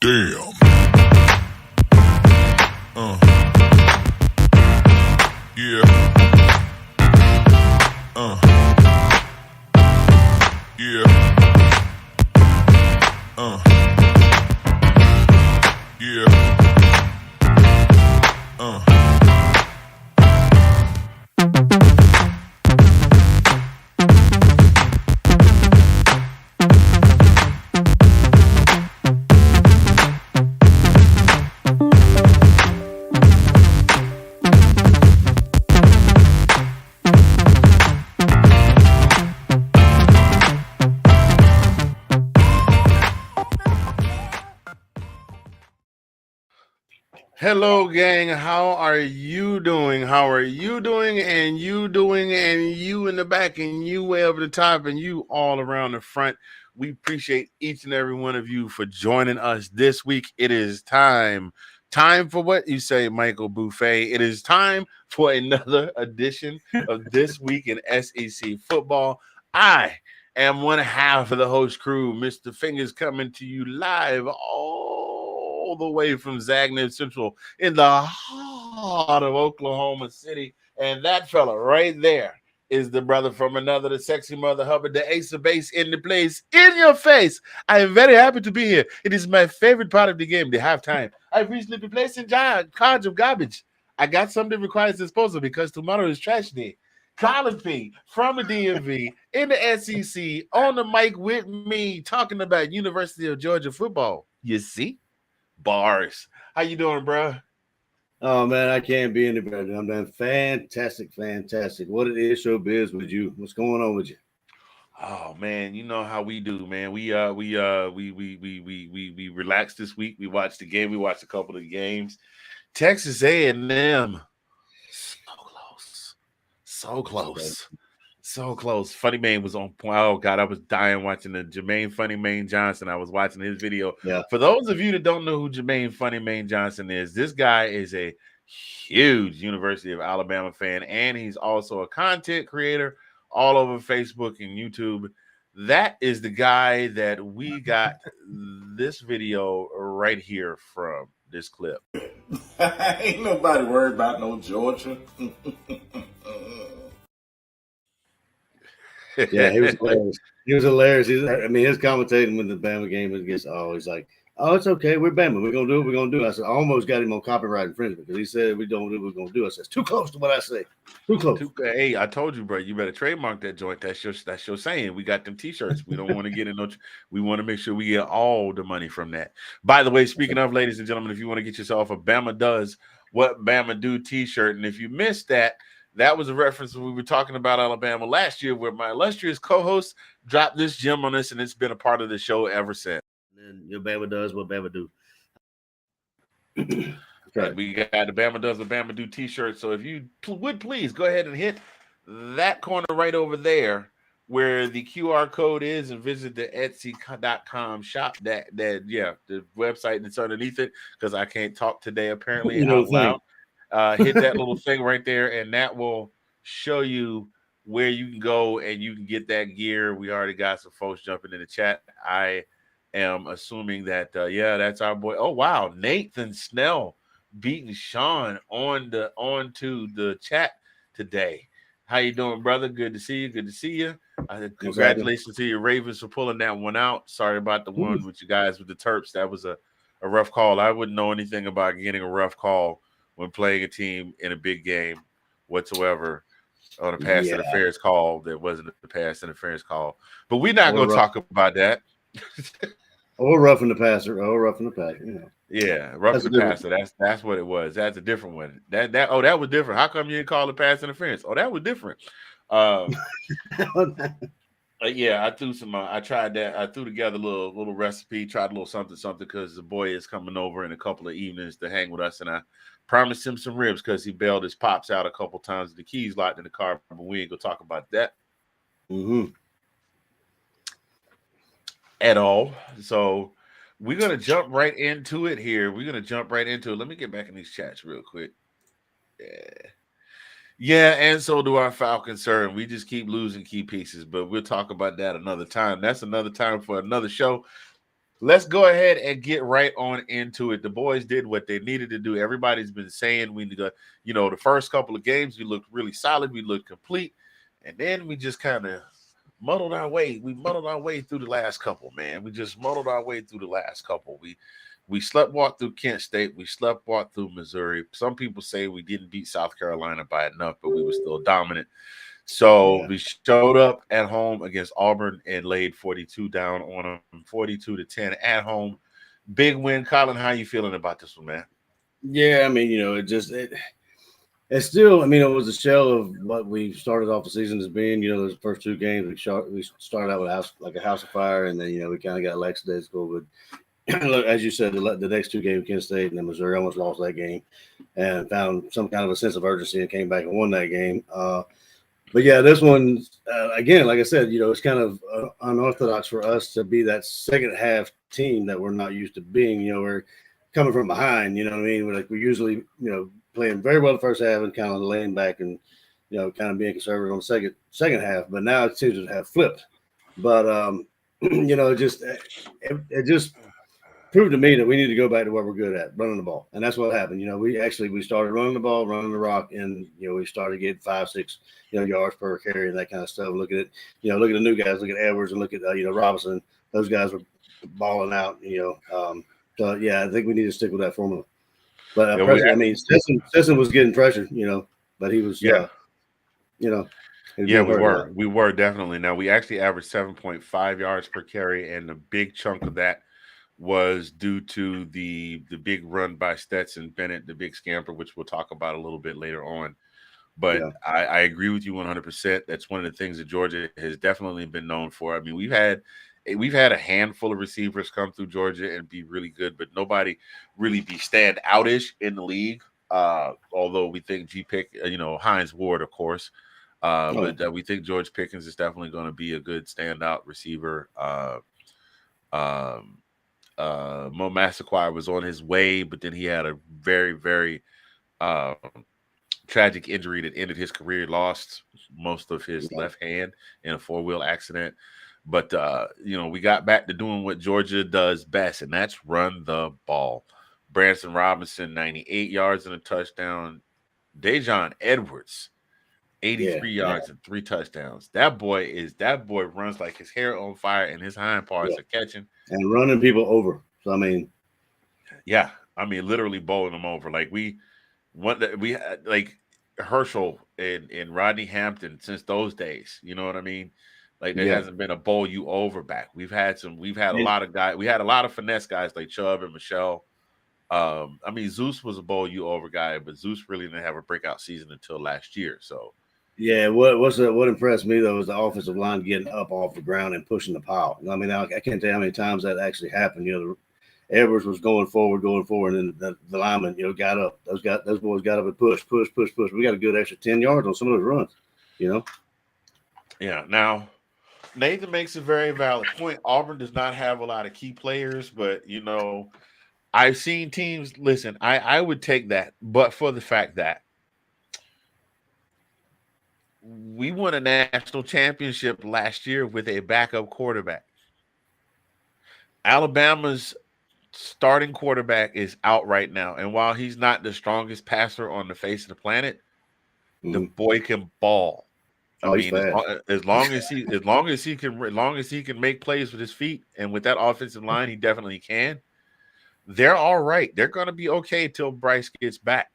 Damn. Yeah. Yeah. Yeah. Hello, gang. How are you doing? How are you doing? And you doing? And you in the back, and you way up at the top, and you all around the front. We appreciate each and every one of you for joining us this week. It is time. Time for what you say, Michael Buffet. It is time for another edition of This Week in SEC Football. I am one half of the host crew, Mr. Fingaz, coming to you live all the way from Zagnif Central in the heart of Oklahoma City. And that fella right there is the brother from another, the sexy mother Hubbard, the ace of base in the place, in your face. I am very happy to be here. It is my favorite part of the game, the halftime. I've recently been placing cards of garbage. I got something that requires disposal because tomorrow is trash day. Collin P from the DMV in the SEC on the mic with me talking about University of Georgia football. You see? Bars. How you doing, bro? Oh man, I can't be any better. I'm done. Fantastic. What it is, showbiz with you? What's going on with you? Oh man, you know how we do, man. We relaxed this week. We watched the game. We watched a couple of games. Texas A&M, so close, so close, so close. Funny Man was on point. Oh God, I was dying watching the Jermaine Funny Man Johnson. I was watching his video. Yeah. For those of you that don't know who Jermaine Funny Man Johnson is, this guy is a huge University of Alabama fan, and he's also a content creator all over Facebook and YouTube. That is the guy that we got this video right here from this clip. Ain't nobody worried about no Georgia. Yeah, he was hilarious. He was hilarious. His commentating when the Bama game was against, he's like, oh, it's okay. We're Bama. We're going to do what we're going to do. I said, I almost got him on copyright infringement because he said if we don't do what we're going to do. I said, it's too close to what I say. Too close. Hey, I told you, bro, you better trademark that joint. That's your saying. We got them T-shirts. We don't want to get in no. We want to make sure we get all the money from that. By the way, speaking of, ladies and gentlemen, if you want to get yourself a Bama Does What Bama Do T-shirt, and if you missed that, that was a reference when we were talking about Alabama last year, where my illustrious co-host dropped this gem on us, and it's been a part of the show ever since. And your Bama does what Bama do. Right. We got the Bama Does What Bama Do T-shirt. So if you would please go ahead and hit that corner right over there where the QR code is and visit the Etsy.com shop. The website that's underneath it, because I can't talk today apparently out loud. Hit that little thing right there, and that will show you where you can go and you can get that gear. We already got some folks jumping in the chat. I am assuming that that's our boy. Oh wow, Nathan Snell beating Sean onto the chat today. How you doing, brother? Good to see you. Good to see you. Congratulations to your Ravens for pulling that one out. Sorry about the one with you guys with the Terps. That was a rough call. I wouldn't know anything about getting a rough call when playing a team in a big game whatsoever on a pass interference call that wasn't a pass interference call. But we're not going to talk about that. Or roughing the passer. Yeah, roughing the passer. That's what it was. That's a different one. That was different. How come you didn't call it pass interference? Oh, that was different. I threw some. I tried that. I threw together a little recipe. Tried a little something because the boy is coming over in a couple of evenings to hang with us, and I promised him some ribs because he bailed his pops out a couple times. The keys locked in the car, but we ain't gonna talk about that. At all. So we're gonna jump right into it here. Let me get back in these chats real quick. Yeah, and so do our Falcons, sir. And we just keep losing key pieces, but we'll talk about that another time. That's another time for another show. let's go ahead and get right on into it. The boys did what they needed to do. Everybody's been saying we need to, the first couple of games we looked really solid, we looked complete, and then we just kind of muddled our way. We muddled our way through the last couple, man. We just muddled our way through the last couple. We slept walk through Kent State. We slept walk through Missouri. Some people say we didn't beat South Carolina by enough, but we were still dominant. So we showed up at home against Auburn and laid 42 down on them, 42-10 at home. Big win. Collin, how you feeling about this one, man? Yeah, I mean, it's still, I mean, it was a shell of what we started off the season as being. Those first two games we started out with a house of fire, and then we kind of got lackadaisical. But look, as you said, the next two games, Kent State and then Missouri, almost lost that game, and found some kind of a sense of urgency and came back and won that game. But yeah, this one, again, like I said, it's kind of unorthodox for us to be that second half team that we're not used to being. We're coming from behind, you know what I mean? We're usually, playing very well the first half and kind of laying back and, kind of being conservative on the second half. But now it seems to have flipped. But, it just proved to me that we need to go back to what we're good at, running the ball. And that's what happened. We started running the ball, running the rock, and, we started getting 5-6, yards per carry and that kind of stuff. Look at it, look at the new guys, look at Edwards and look at, Robinson. Those guys were balling out, So, yeah, I think we need to stick with that formula. But, Stetson was getting pressure, but he was, we were definitely. Now, we actually averaged 7.5 yards per carry, and a big chunk of that was due to the big run by Stetson Bennett, the big scamper, which we'll talk about a little bit later on. But I agree with you 100%. That's one of the things that Georgia has definitely been known for. I mean, we've had a handful of receivers come through Georgia and be really good, but nobody really be stand outish in the league. Although we think Hines Ward, of course, but we think George Pickens is definitely going to be a good standout receiver. Mo Massaquoi was on his way, but then he had a very, very tragic injury that ended his career. Lost most of his left hand in a four-wheel accident. But, we got back to doing what Georgia does best, and that's run the ball. Branson Robinson, 98 yards and a touchdown. Dejon Edwards, 83 yards and 3 touchdowns. That boy runs like his hair on fire, and his hind parts are catching. And running people over. So, literally bowling them over. Like, we had, like, Herschel and Rodney Hampton since those days. You know what I mean? Like, there hasn't been a bowl you over back. We've had a lot of guys. We had a lot of finesse guys like Chubb and Michelle. Zeus was a bowl you over guy, but Zeus really didn't have a breakout season until last year. So, yeah, what impressed me though was the offensive line getting up off the ground and pushing the pile. I mean, I can't tell you how many times that actually happened. Edwards was going forward, and then the lineman, got up. Those boys got up and push. We got a good extra 10 yards on some of those runs. Yeah. Now, Nathan makes a very valid point. Auburn does not have a lot of key players, but I've seen teams. Listen, I would take that, but for the fact that we won a national championship last year with a backup quarterback. Alabama's starting quarterback is out right now, and while he's not the strongest passer on the face of the planet, the boy can ball. As long as he can make plays with his feet and with that offensive line, he definitely can. They're all right. They're going to be okay till Bryce gets back.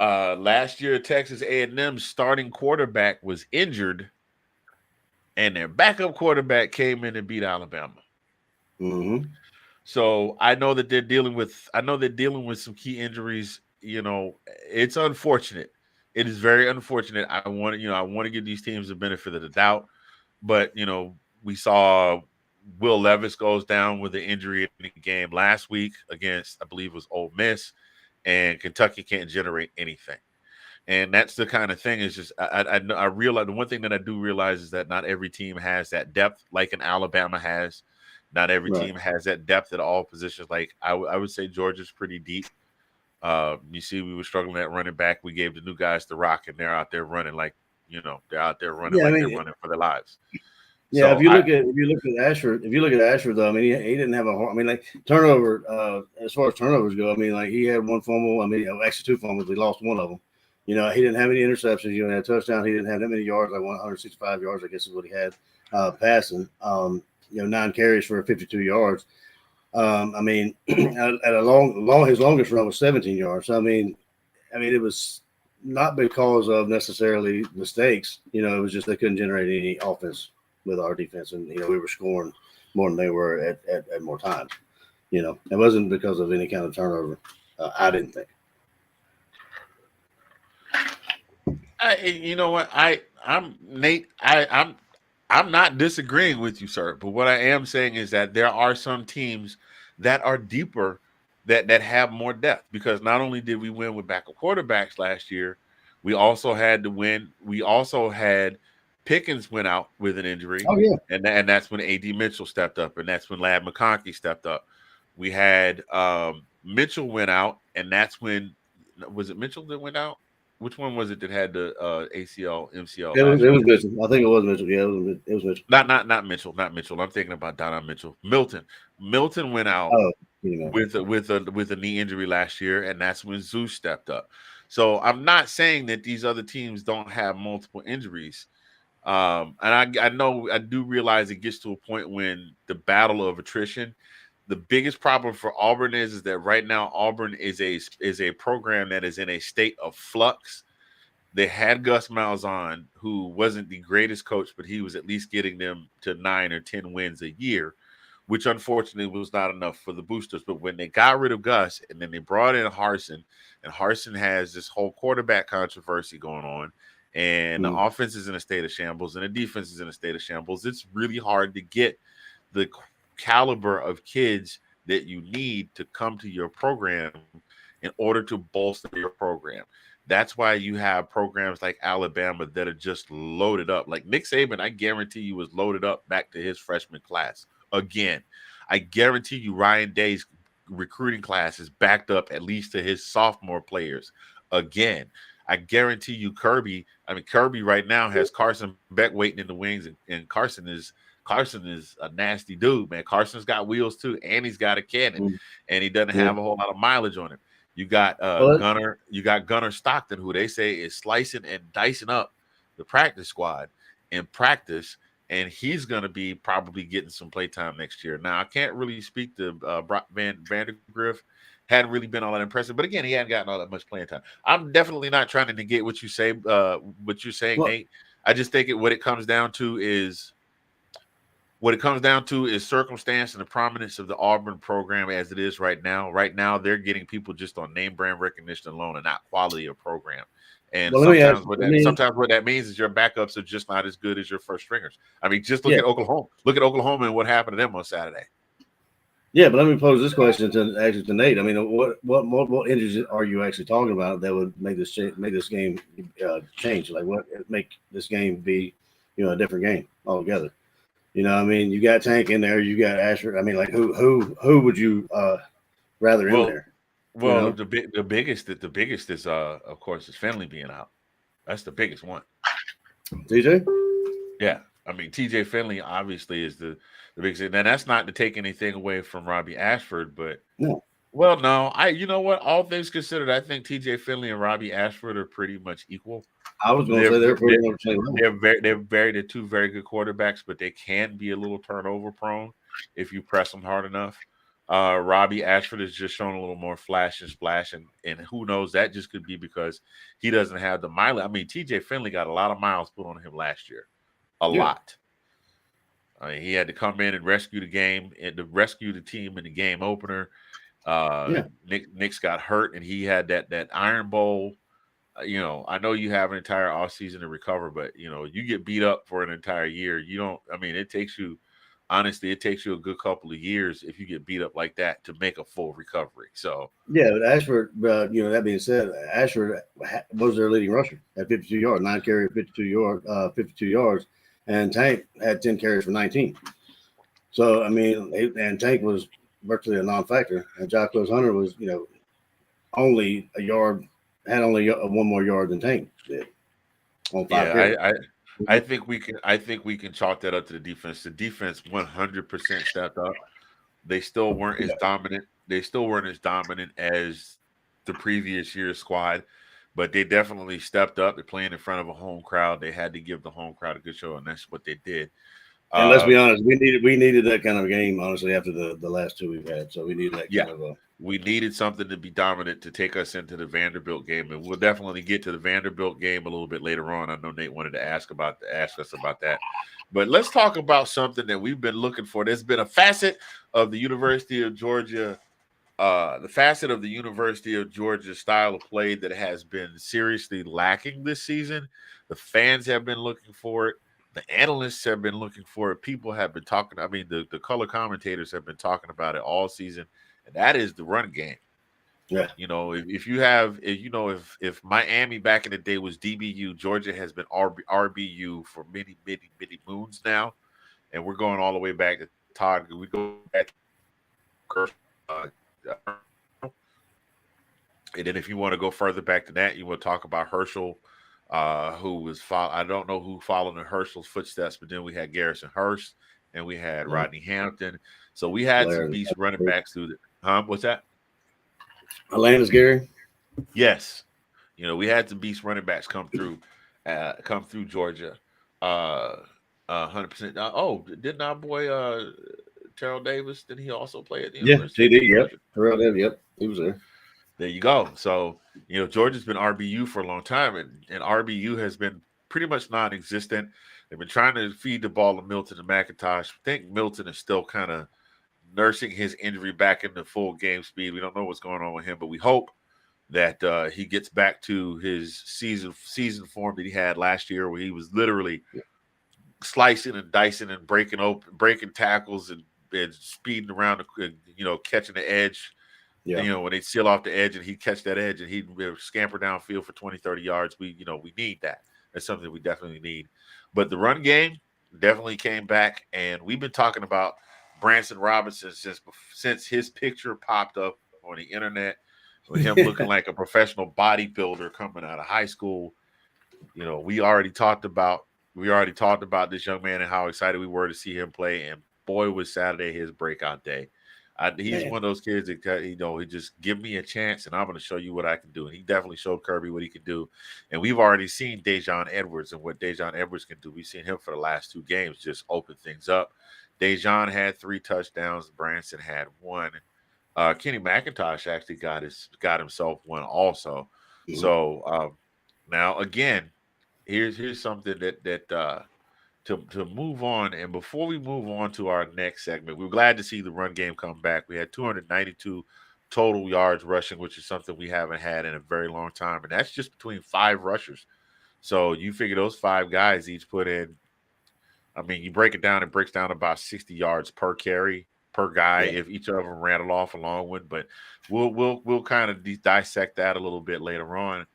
Last year, Texas A&M's starting quarterback was injured, and their backup quarterback came in and beat Alabama. Mm-hmm. So I know that they're dealing with some key injuries. It's unfortunate. It is very unfortunate. I want to give these teams the benefit of the doubt, but we saw Will Levis goes down with an injury in the game last week against, I believe it was Ole Miss, and Kentucky can't generate anything. And that's the kind of thing is just I realize the one thing that I do realize is that not every team has that depth like an Alabama has. Not every team has that depth at all positions. Like I would say Georgia's pretty deep. You see, we were struggling at running back. We gave the new guys the rock, and they're out there running like they're out there running they're running for their lives. Yeah, So if you look at Ashford though, I mean he didn't have I mean like turnover as far as turnovers go, I mean like he had one fumble, I mean actually two fumbles, he lost one of them. You know, he didn't have any interceptions, he had a touchdown, he didn't have that many yards, like 165 yards, I guess is what he had passing. 9 carries for 52 yards. I mean at his longest run was 17 yards. So I mean it was not because of necessarily mistakes, it was just they couldn't generate any offense with our defense, and we were scoring more than they were at more times. It wasn't because of any kind of turnover. I didn't think. you know what? I'm Nate. I'm not disagreeing with you, sir. But what I am saying is that there are some teams that are deeper that have more depth, because not only did we win with backup quarterbacks last year, we also had to win. We also had Pickens went out with an injury, Oh yeah, and that's when A.D. Mitchell stepped up, and that's when Lad McConkey stepped up. We had Mitchell went out, and that's when was it Mitchell that went out? Which one was it that had the ACL, MCL last it year? was Mitchell. I think it was Mitchell. Yeah, it was Mitchell. Not Mitchell, not Mitchell. I'm thinking about Donovan Mitchell. Milton went out Oh, with a knee injury last year, and that's when Zeus stepped up. So I'm not saying that these other teams don't have multiple injuries. And I know I do realize it gets to a point when the battle of attrition. The biggest problem for Auburn is that right now Auburn is a program that is in a state of flux. They had Gus Malzahn, who wasn't the greatest coach, but he was at least getting them to 9 or 10 wins a year, which unfortunately was not enough for the boosters. But when they got rid of Gus and then they brought in Harsin, and Harsin has this whole quarterback controversy going on, and the offense is in a state of shambles and the defense is in a state of shambles, it's really hard to get the caliber of kids that you need to come to your program in order to bolster your program. That's why you have programs like Alabama that are just loaded up. Like Nick Saban, I guarantee you was loaded up back to his freshman class again. I guarantee you Ryan Day's recruiting class is backed up at least to his sophomore players again. I guarantee you Kirby right now has Carson Beck waiting in the wings, and Carson is a nasty dude, man. Carson's got wheels too, and he's got a cannon, and he doesn't have a whole lot of mileage on him. You got Gunner Stockton, who they say is slicing and dicing up the practice squad in practice, and he's going to be probably getting some playtime next year. Now, I can't really speak to Brock Vandergriff. Hadn't really been all that impressive, but again, he hadn't gotten all that much playing time. I'm definitely not trying to negate what you say, what you're saying, Nate. I just think what it comes down to is circumstance and the prominence of the Auburn program as it is right now. Right now, they're getting people just on name brand recognition alone and not quality of program. And sometimes what that means is your backups are just not as good as your first stringers. I mean, just look at Oklahoma. Look at Oklahoma and what happened to them on Saturday. Yeah, but let me pose this question to Nate. I mean, what injuries are you actually talking about that would make this game change? Like, what make this game be, a different game altogether? I mean, you got Tank in there, you got Asher. I mean, like, who would you rather in there? Well, the biggest is of course is Finley being out. That's the biggest one. TJ? Yeah. I mean, TJ Finley obviously is the biggest. And that's not to take anything away from Robbie Ashford, but no. Well, no. You know what? All things considered, I think TJ Finley and Robbie Ashford are pretty much equal. I was going to say they're pretty much same level. They're two very good quarterbacks, but they can be a little turnover prone if you press them hard enough. Robbie Ashford has just shown a little more flash and splash, and who knows, that just could be because he doesn't have the mileage. I mean, TJ Finley got a lot of miles put on him last year. A lot. I mean, he had to come in and rescue the game and to rescue the team in the game opener. Nick's got hurt, and he had that Iron Bowl. I know you have an entire offseason to recover, but you get beat up for an entire year. You don't. I mean, it takes you a good couple of years if you get beat up like that to make a full recovery. So yeah, but Ashford, that being said, Ashford was their leading rusher at 52 yards, 9 carries, 52 yards, and Tank had 10 carries for 19. So I mean, and Tank was virtually a non-factor, and Jacquez Hunter was, only a yard, had only one more yard than Tank did on 5 carries. I think we can chalk that up to the defense. The defense 100% stepped up. They still weren't as dominant. They still weren't as dominant as the previous year's squad, but they definitely stepped up. They're playing in front of a home crowd. They had to give the home crowd a good show, and that's what they did. And let's be honest, we needed that kind of game, honestly, after the last two we've had. So we needed that kind of we needed something to be dominant to take us into the Vanderbilt game, and we'll definitely get to the Vanderbilt game a little bit later on. I know Nate wanted to ask us about that, but let's talk about something that we've been looking for. There's been a facet of the University of Georgia, style of play that has been seriously lacking this season. The fans have been looking for it. The analysts have been looking for it. People have been talking. I mean, the color commentators have been talking about it all season, and that is the run game. Yeah. If Miami back in the day was DBU, Georgia has been RBU for many, many, many moons now, and we're going all the way back to Todd. We go back to and then if you want to go further back than that, you want to talk about Herschel, who was I don't know who followed in Herschel's footsteps, but then we had Garrison Hurst and we had Rodney Hampton. So we had some beast running backs through the what's that? Atlanta's Gary. Yes. We had some beast running backs come through Georgia. 100%. Didn't our boy Terrell Davis, did he also play at the University? Yeah, he did. Yep. Terrell Davis, yep. He was there. There you go. So, Georgia's been RBU for a long time, and RBU has been pretty much non-existent. They've been trying to feed the ball to Milton and McIntosh. I think Milton is still kind of nursing his injury back into full game speed. We don't know what's going on with him, but we hope that he gets back to his season form that he had last year, where he was literally slicing and dicing and breaking tackles and speeding around, catching the edge. Yeah. When they seal off the edge and he'd catch that edge and he'd scamper downfield for 20, 30 yards, we need that. That's something we definitely need. But the run game definitely came back, and we've been talking about Branson Robinson since his picture popped up on the internet with him looking like a professional bodybuilder coming out of high school. We already talked about this young man and how excited we were to see him play, and boy, was Saturday his breakout day. He's one of those kids that, he just give me a chance and I'm going to show you what I can do. And he definitely showed Kirby what he can do. And we've already seen Dejon Edwards and what Dejon Edwards can do. We've seen him for the last two games just open things up. Dejon had 3 touchdowns. Branson had 1. Kenny McIntosh actually got himself 1 also. Mm-hmm. So now again, here's something that to move on, and before we move on to our next segment, we're glad to see the run game come back. We had 292 total yards rushing, which is something we haven't had in a very long time, and that's just between 5 rushers. So you figure those 5 guys each put in, I mean, you break it down, it breaks down about 60 yards per carry per guy if each of them ran it off a long one. But we'll kind of dissect that a little bit later on.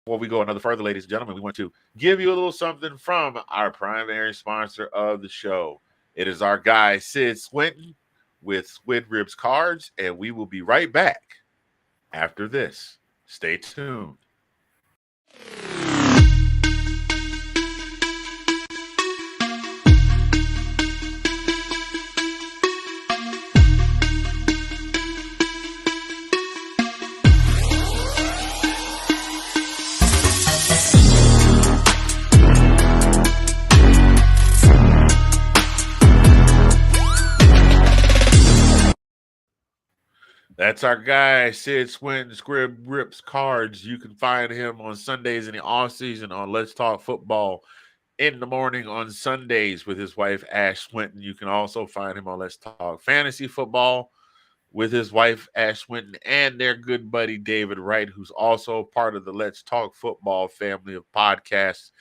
Before we go another further, ladies and gentlemen, we want to give you a little something from our primary sponsor of the show. It is our guy, Sid Swinton, with Squid Ribs Cards, and we will be right back after this. Stay tuned. That's our guy, Sid Swinton, Squid Rips Cards. You can find him on Sundays in the off season on Let's Talk Football in the morning on Sundays with his wife, Ash Swinton. You can also find him on Let's Talk Fantasy Football with his wife, Ash Swinton, and their good buddy, David Wright, who's also part of the Let's Talk Football family of podcasts.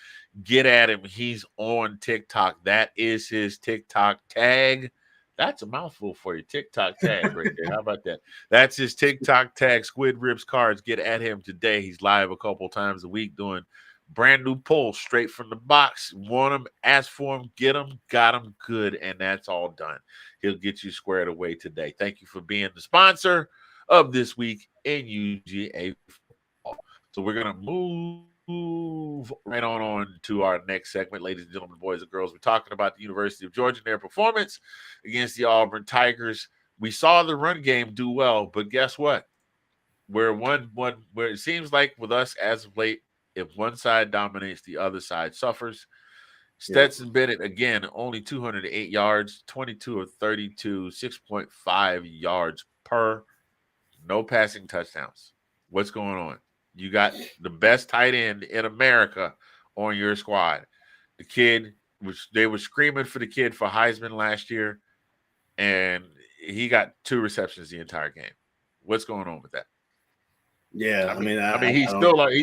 Get at him. He's on TikTok. That is his TikTok tag. That's a mouthful for your TikTok tag right there. How about that? That's his TikTok tag, Squid Ribs Cards. Get at him today. He's live a couple times a week doing brand new polls straight from the box. Want them, ask for them, get them, got them good, and that's all done. He'll get you squared away today. Thank you for being the sponsor of This Week in UGA Football. So we're going to move move right on to our next segment, ladies and gentlemen, boys and girls. We're talking about the University of Georgia and their performance against the Auburn Tigers. We saw the run game do well, but guess what? Where it seems like with us as of late, if one side dominates, the other side suffers. Stetson Bennett, again, only 208 yards, 22 of 32, 6.5 yards per, no passing touchdowns. What's going on? You got the best tight end in America on your squad. The kid, which they were screaming for the kid for Heisman last year, and he got 2 receptions the entire game. What's going on with that? Yeah, I mean, he's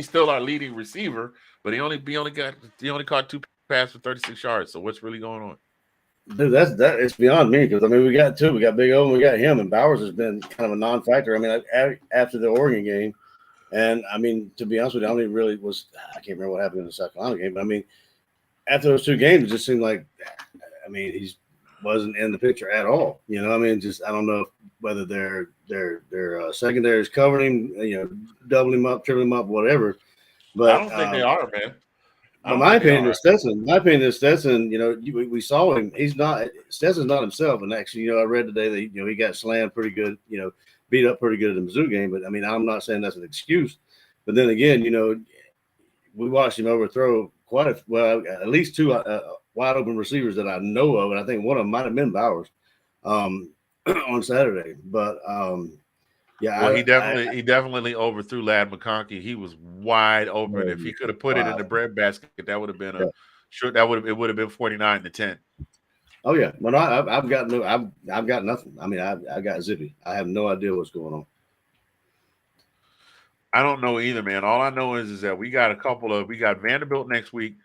still our leading receiver, but he only caught 2 passes for 36 yards. So what's really going on? Dude, it's beyond me because I mean we got 2, we got Big O and we got him, and Bowers has been kind of a non-factor. I mean, after the Oregon game, and I mean to be honest with you, I can't remember what happened in the South Carolina game, but I mean after those 2 games, it just seemed like he wasn't in the picture at all. You know, I mean, just I don't know whether their secondary is covering him, doubling him up, tripling him up, whatever. But I don't think they are, man. But my opinion is Stetson. We saw him. Stetson's not himself. And actually, I read today that he got slammed pretty good. Beat up pretty good in the Mizzou game. But I mean, I'm not saying that's an excuse. But then again, we watched him overthrow at least 2 wide open receivers that I know of, and I think one of them might have been Bowers on Saturday. But he definitely overthrew Lad McConkey. He was wide open. If he could have put it in the breadbasket, that would have been it would have been 49-10. Oh yeah, but I've got nothing. I mean, I got zippy. I have no idea what's going on. I don't know either, man. All I know is that we got Vanderbilt next week,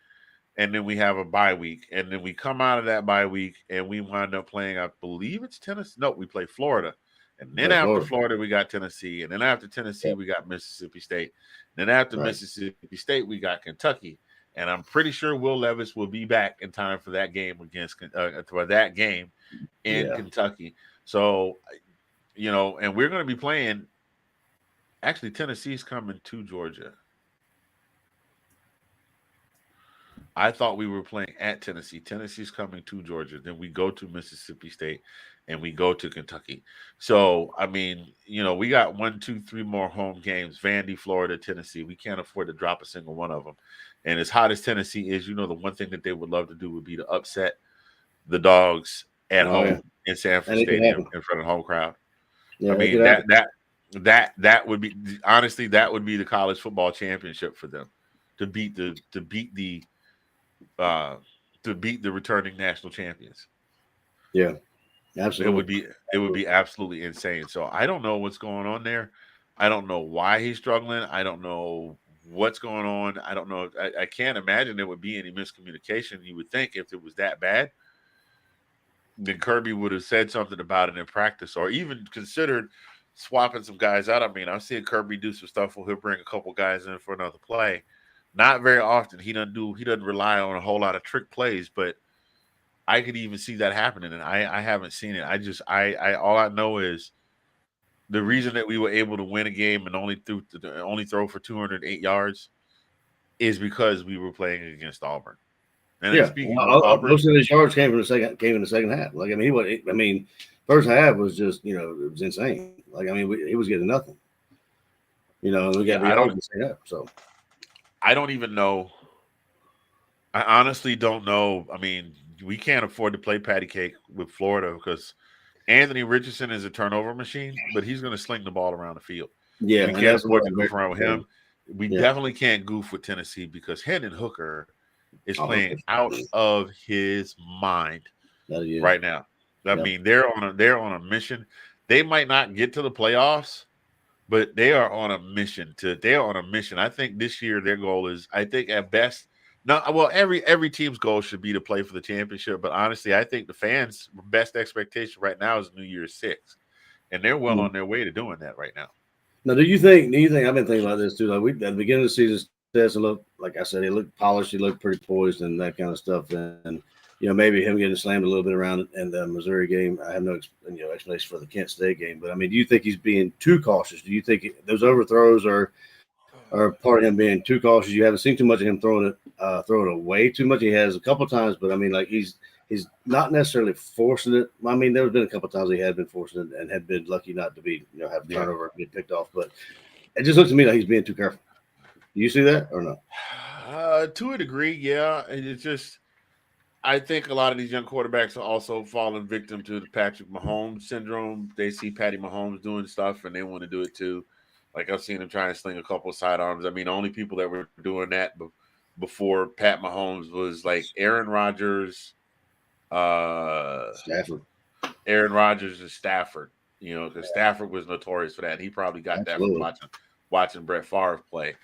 and then we have a bye week, and then we come out of that bye week and we wind up playing, I believe it's Tennessee. No, we play Florida. And then after Florida, we got Tennessee. And then after Tennessee, we got Mississippi State. And then after Mississippi State, we got Kentucky. And I'm pretty sure Will Levis will be back in time for that game in Kentucky. So, and we're going to be playing. Actually, Tennessee's coming to Georgia. I thought we were playing at Tennessee. Tennessee's coming to Georgia. Then we go to Mississippi State and we go to Kentucky. So, I mean, we got 1, 2, 3 more home games. Vandy, Florida, Tennessee. We can't afford to drop a single one of them. And as hot as Tennessee is, the one thing that they would love to do would be to upset the Dogs at home in Sanford Stadium in front of the home crowd. Yeah, I mean, that would be, honestly, that would be the college football championship for them, to beat the returning national champions. Yeah, absolutely. It would be absolutely insane. So I don't know what's going on there. I don't know why he's struggling. I don't know what's going on. I don't know. I can't imagine there would be any miscommunication. You would think if it was that bad, then Kirby would have said something about it in practice, or even considered swapping some guys out. I mean, I've seen Kirby do some stuff where he'll bring a couple guys in for another play. Not very often. He doesn't rely on a whole lot of trick plays, but I could even see that happening, and I haven't seen it. All I know is the reason that we were able to win a game and only throw for 208 yards is because we were playing against Auburn. And Auburn, most of his yards came in the second half. Like, I mean, first half was just, it was insane. Like, I mean, he was getting nothing. We got so I don't even know. I honestly don't know. I mean, we can't afford to play patty cake with Florida because Anthony Richardson is a turnover machine, but he's going to sling the ball around the field. Yeah, we can't afford to goof around with him. We definitely can't goof with Tennessee because Hendon Hooker is playing out of his mind right now. I mean, they're on a mission. They might not get to the playoffs, but they are on a mission. I think this year their goal is, I think at best, every team's goal should be to play for the championship. But honestly, I think the fans' best expectation right now is New Year's 6, and they're well on their way to doing that right now. Now, do you think? I've been thinking about this too. Like at the beginning of the season, Stetson looked, like I said, he looked polished, he looked pretty poised, and that kind of stuff. And maybe him getting slammed a little bit around in the Missouri game. I have no explanation for the Kent State game. But I mean, do you think he's being too cautious? Do you think those overthrows are or part of him being too cautious. You haven't seen too much of him throwing it away too much. He has a couple times, but I mean, like he's not necessarily forcing it. I mean, there's been a couple times he had been forcing it and had been lucky not to be, have a turnover and get picked off. But it just looks to me like he's being too careful. Do you see that or no? To a degree, yeah. And it's just, I think a lot of these young quarterbacks are also falling victim to the Patrick Mahomes syndrome. They see Patty Mahomes doing stuff and they want to do it too. Like I've seen him trying to sling a couple of sidearms. I mean, the only people that were doing that before Pat Mahomes was like Aaron Rodgers, Stafford. Aaron Rodgers and Stafford. Because Stafford was notorious for that. And he probably got that from watching Brett Favre play.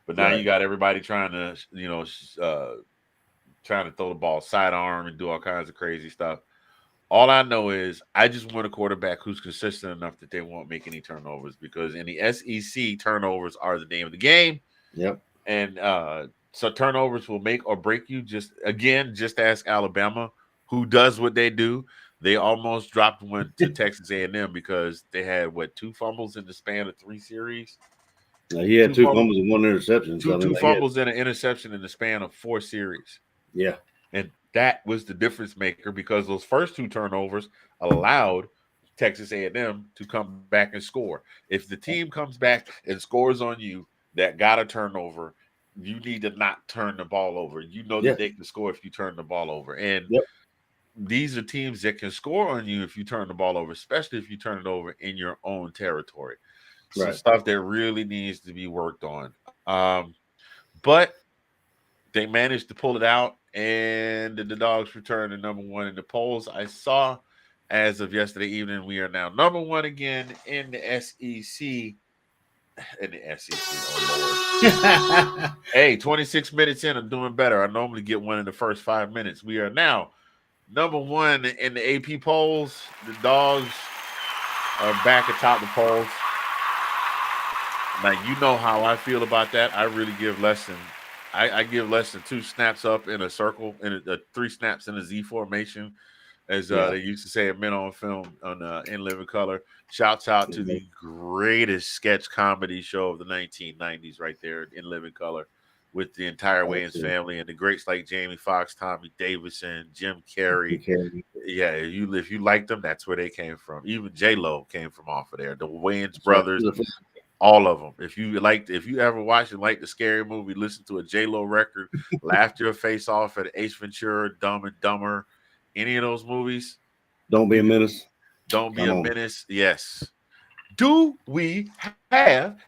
But now you got everybody trying to, trying to throw the ball sidearm and do all kinds of crazy stuff. All I know is I just want a quarterback who's consistent enough that they won't make any turnovers, because in the SEC, turnovers are the name of the game. Yep. And so turnovers will make or break you. Just ask Alabama, who does what they do. They almost dropped one to Texas A&M because they had, 2 fumbles in the span of 3 series? He had 2 fumbles and 1 interception. Two fumbles and an interception in the span of 4 series. Yeah. And that was the difference maker, because those first 2 turnovers allowed Texas A&M to come back and score. If the team comes back and scores on you that got a turnover, you need to not turn the ball over. You know that they can score if you turn the ball over. And these are teams that can score on you if you turn the ball over, especially if you turn it over in your own territory. Some stuff that really needs to be worked on. But they managed to pull it out, and the Dogs returned to number 1 in the polls. I saw as of yesterday evening, we are now number 1 again in the SEC. In the SEC, oh Lord. Hey, 26 minutes in, I'm doing better. I normally get one in the first 5 minutes. We are now number 1 in the AP polls. The Dogs are back atop the polls. Now, you know how I feel about that. I really give less than I give less than 2 snaps up in a circle, in 3 snaps in a Z formation, as they used to say at Men on Film on In Living Color. Shouts out to the greatest sketch comedy show of the 1990s right there, In Living Color, with the entire Wayans family and the greats like Jamie Foxx, Tommy Davidson, Jim Carrey. Yeah, if you liked them, that's where they came from. Even J-Lo came from off of there. The Wayans brothers. All of them. If you ever watched and liked the Scary Movie, listen to a J-Lo record, laughed your face off at Ace Ventura, Dumb and Dumber, any of those movies. Don't Be a Menace. Don't Be a Menace. Yes. Do we have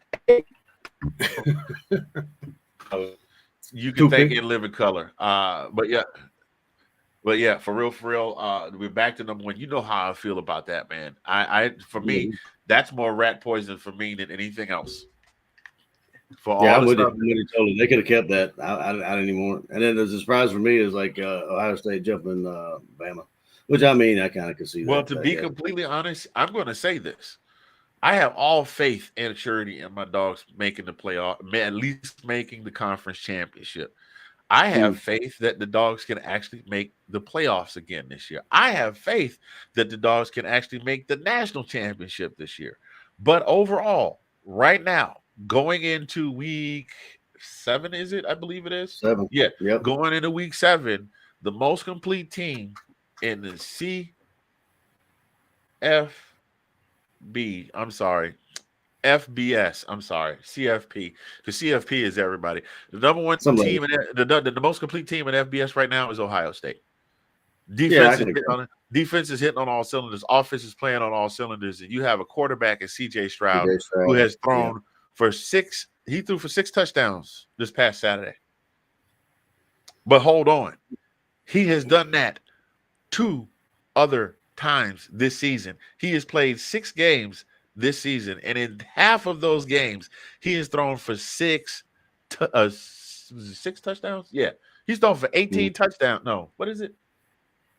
you can thank In Living Color. But yeah, for real, we're back to number 1. You know how I feel about that, man. For me, that's more rat poison for me than anything else. I'm with you. Totally. They could have kept that. I didn't even want. And then the surprise for me is like Ohio State jumping Bama, which I mean I kind of could see. Well, to be completely honest, I'm going to say this: I have all faith and surety in my Dogs making the playoff, at least making the conference championship. I have faith that the Dogs can actually make the playoffs again this year. I have faith that the Dogs can actually make the national championship this year. But overall, right now, going into week 7, is it? I believe it is. 7. Yeah. Yep. Going into week 7, the most complete team in the FBS. I'm sorry, CFP. The CFP is everybody. The number 1 team, the most complete team in FBS right now is Ohio State. Defense is hitting on all cylinders. Offense is playing on all cylinders, and you have a quarterback in CJ Stroud who has thrown for 6. He threw for 6 touchdowns this past Saturday. But hold on, he has done that 2 other times this season. He has played 6 games this season, and in half of those games, he has thrown for 6 touchdowns. Yeah, he's thrown for 18 touchdowns. No, what is it?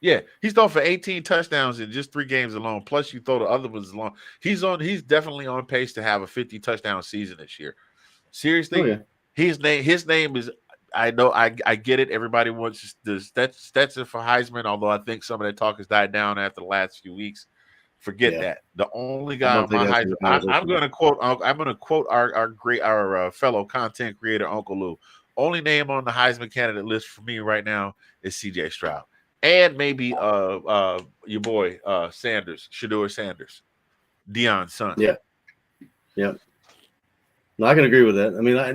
Yeah, he's thrown for 18 touchdowns in just 3 games alone. Plus, you throw the other ones along. He's definitely on pace to have a 50 touchdown season this year. Seriously, his name is. I know, I get it. Everybody wants the Stetson for Heisman, although I think some of that talk has died down after the last few weeks. Forget Yeah. that. The only I guy don't on think my that's high, in the I'm conversation. going to quote. I'm going to quote our fellow content creator Uncle Lou. Only name on the Heisman candidate list for me right now is C.J. Stroud, and maybe your boy Sanders, Shador Sanders, Deion's son. Yeah. Yeah. No, I can agree with that. I mean, I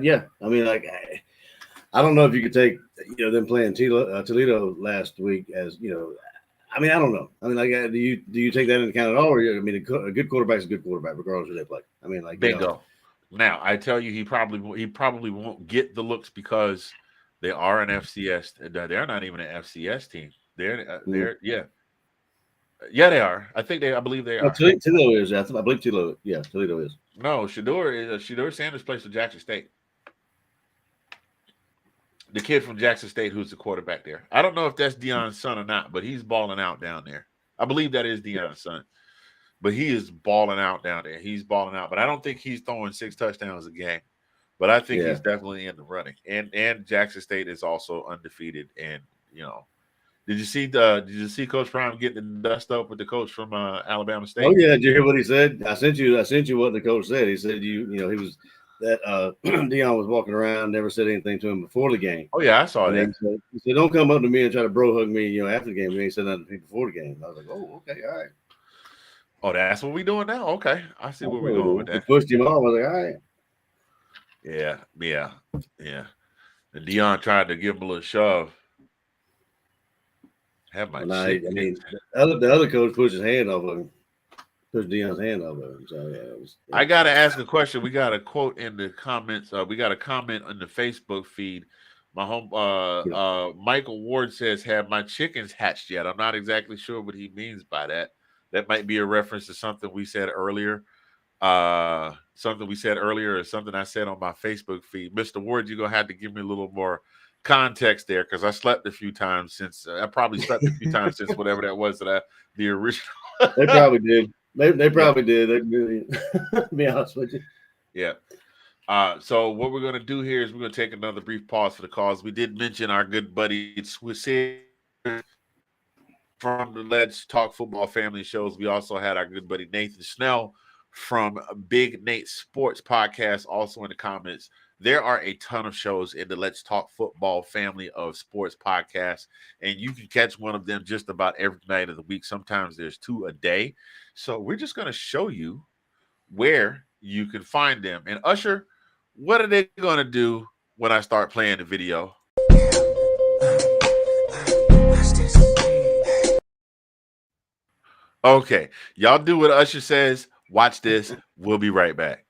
don't know if you could take them playing Toledo last week as I mean, I don't know. I mean, do you take that into account at all? Or I mean, a good quarterback is a good quarterback regardless of who they play. I mean, Bingo. Now I tell you, he probably won't get the looks because they are an FCS. They're not even an FCS team. They're they are. I believe they are. Toledo is. I believe Toledo. Yeah, Toledo is. No, Shador Sanders plays for Jackson State. The kid from Jackson State who's the quarterback there. I don't know if that's Deion's son or not, but he's balling out down there. I believe that is Deion's son. But he is balling out down there. He's balling out. But I don't think he's throwing 6 touchdowns a game. But I think he's definitely in the running. And Jackson State is also undefeated. And did you see Coach Prime getting the dust up with the coach from Alabama State? Oh yeah, did you hear what he said? I sent you what the coach said. He said he was that Deion was walking around, never said anything to him before the game. Oh yeah, I saw that. He said, "Don't come up to me and try to bro hug me, after the game. You ain't said nothing to me before the game." I was like, "Oh, okay, all right." Oh, that's what we doing now? Okay. I see where we're going with that. Pushed him off. I was like, all right. Yeah. And Deion tried to give him a little shove. The other coach pushed his hand off of him. Pushed Deion's hand off of him. So I gotta ask a question. We got a quote in the comments. We got a comment on the Facebook feed. My home Michael Ward says, "Have my chickens hatched yet?" I'm not exactly sure what he means by that. That might be a reference to something we said earlier. Or something I said on my Facebook feed. Mr. Ward, you're gonna have to give me a little more context there because I slept a few times since I probably slept a few times since whatever that was the original. They probably did. They probably did. They really, be honest with you. Yeah. So what we're gonna do here is we're gonna take another brief pause for the cause. We did mention our good buddy Swiss from the Let's Talk Football family shows. We also had our good buddy Nathan Snell from Big Nate Sports Podcast also in the comments. There are a ton of shows in the Let's Talk Football family of sports podcasts, and you can catch one of them just about every night of the week. Sometimes there's 2 a day. So we're just going to show you where you can find them. And Usher, what are they going to do when I start playing the video? Okay, y'all do what Usher says. Watch this. We'll be right back.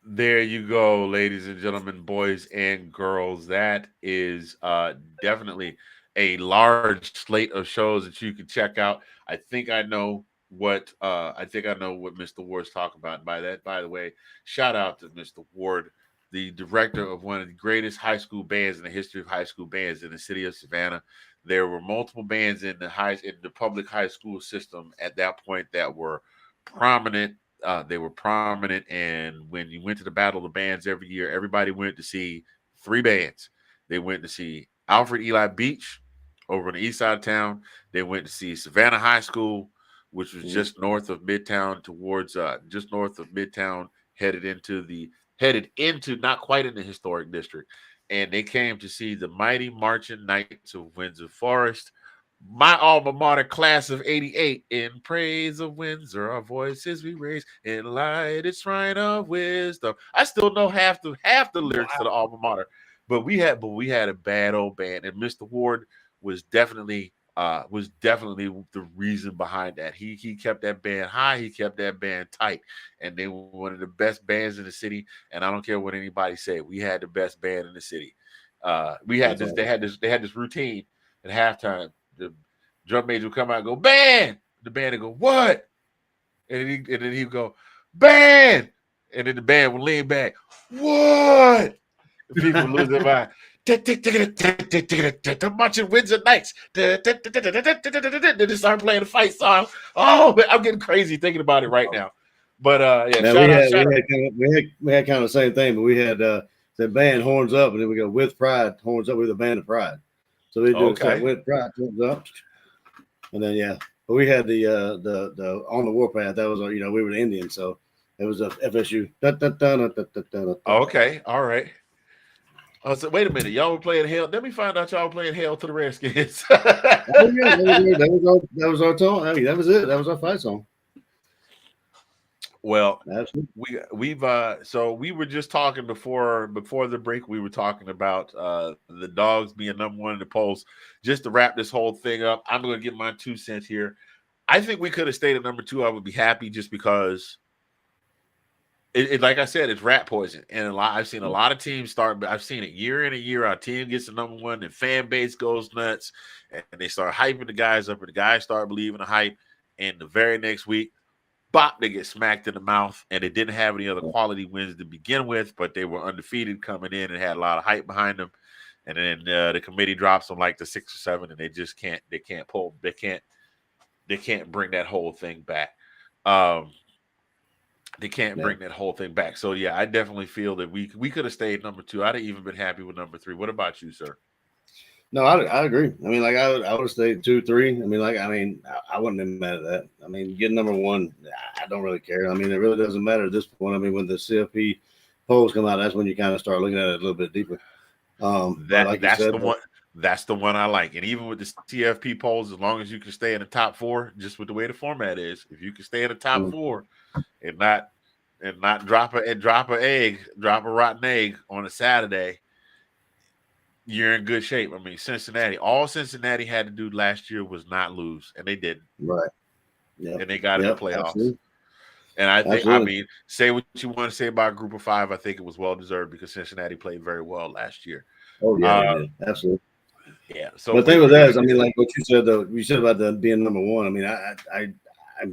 There you go, ladies and gentlemen, boys and girls. That is definitely a large slate of shows that you can check out. I think I know what Mr. Ward's talking about. By the way, shout out to Mr. Ward, the director of one of the greatest high school bands in the history of high school bands in the city of Savannah. There were multiple bands in the public high school system at that point that were prominent. They were prominent, and when you went to the Battle of the Bands every year, everybody went to see 3 bands. They went to see Alfred Eli Beach over on the east side of town. They went to see Savannah High School, which was just north of Midtown, headed into not quite in the historic district. and they came to see the mighty marching Knights of Windsor Forest, my alma mater, class of '88. In praise of Windsor, our voices we raise in light, its shrine of wisdom. I still know half the lyrics to the alma mater, but we had a bad old band, and Mr. Ward was definitely the reason behind that. He kept that band high, he kept that band tight, and they were one of the best bands in the city. And I don't care what anybody said, we had the best band in the city. We had this. They had this routine at halftime. The drum major would come out and go, band. The band would go, what? And then he'd go, band. And then the band would lean back, what? The people would lose their mind. The marching Windsor Knights. Then they start playing the fight song. Oh, I'm getting crazy thinking about it right now. But yeah, now, shout out. We had kind of the same thing, but we had the band horns up, and then we go with pride, horns up with a band of pride. So we do it with pride, horns up, and then but we had the on the warpath. That was we were the Indians, so it was a FSU. Okay, all right. I said, wait a minute, y'all were playing Hail. Let me find out y'all were playing Hail to the Redskins. That was our song. I mean, that was it. That was our fight song. Well, we've so we were just talking before the break. We were talking about the Dogs being #1 in the polls. Just to wrap this whole thing up, I'm going to give my 2 cents here. I think we could have stayed at #2. I would be happy just because. It like I said, it's rat poison, and I've seen a lot of teams start. I've seen it year in and year out. Team gets to #1, and fan base goes nuts, and they start hyping the guys up, and the guys start believing the hype. And the very next week, bop, they get smacked in the mouth, and they didn't have any other quality wins to begin with, but they were undefeated coming in and had a lot of hype behind them. And then the committee drops them like the 6 or 7, and they just can't. They can't bring that whole thing back. They can't bring that whole thing back. So, yeah, I definitely feel that we could have stayed #2. I'd have even been happy with #3. What about you, sir? No, I agree. I mean, like I would have stayed 2, 3. I mean, I wouldn't have been mad at that. I mean, getting #1, I don't really care. I mean, it really doesn't matter at this point. I mean, when the CFP polls come out, that's when you kind of start looking at it a little bit deeper. That's the one I like. And even with the CFP polls, as long as you can stay in the top 4, just with the way the format is, if you can stay in the top 4 and not drop a rotten egg on a Saturday, you're in good shape. I mean, all Cincinnati had to do last year was not lose, and they didn't. Right. Yeah. And they got in the playoffs. Absolutely. And I think, say what you want to say about Group of 5. I think it was well deserved because Cincinnati played very well last year. Oh yeah, absolutely. Yeah. So the thing with that is, I mean, like what you said though, you said about being #1. I mean, I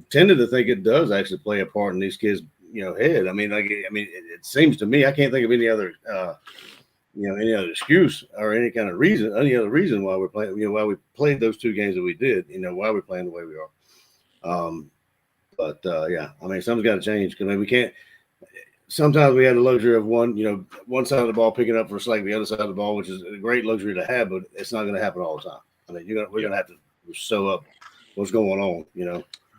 tended to think it does actually play a part in these kids, head. I mean, it seems to me, I can't think of any other, any other excuse or any other reason why we're playing, why we played those 2 games that we did, why we're playing the way we are. Yeah, I mean, something's got to change because we can't. Sometimes we had the luxury of one side of the ball picking up for slack, the other side of the ball, which is a great luxury to have, but it's not going to happen all the time. I mean, we're going to have to sew up what's going on,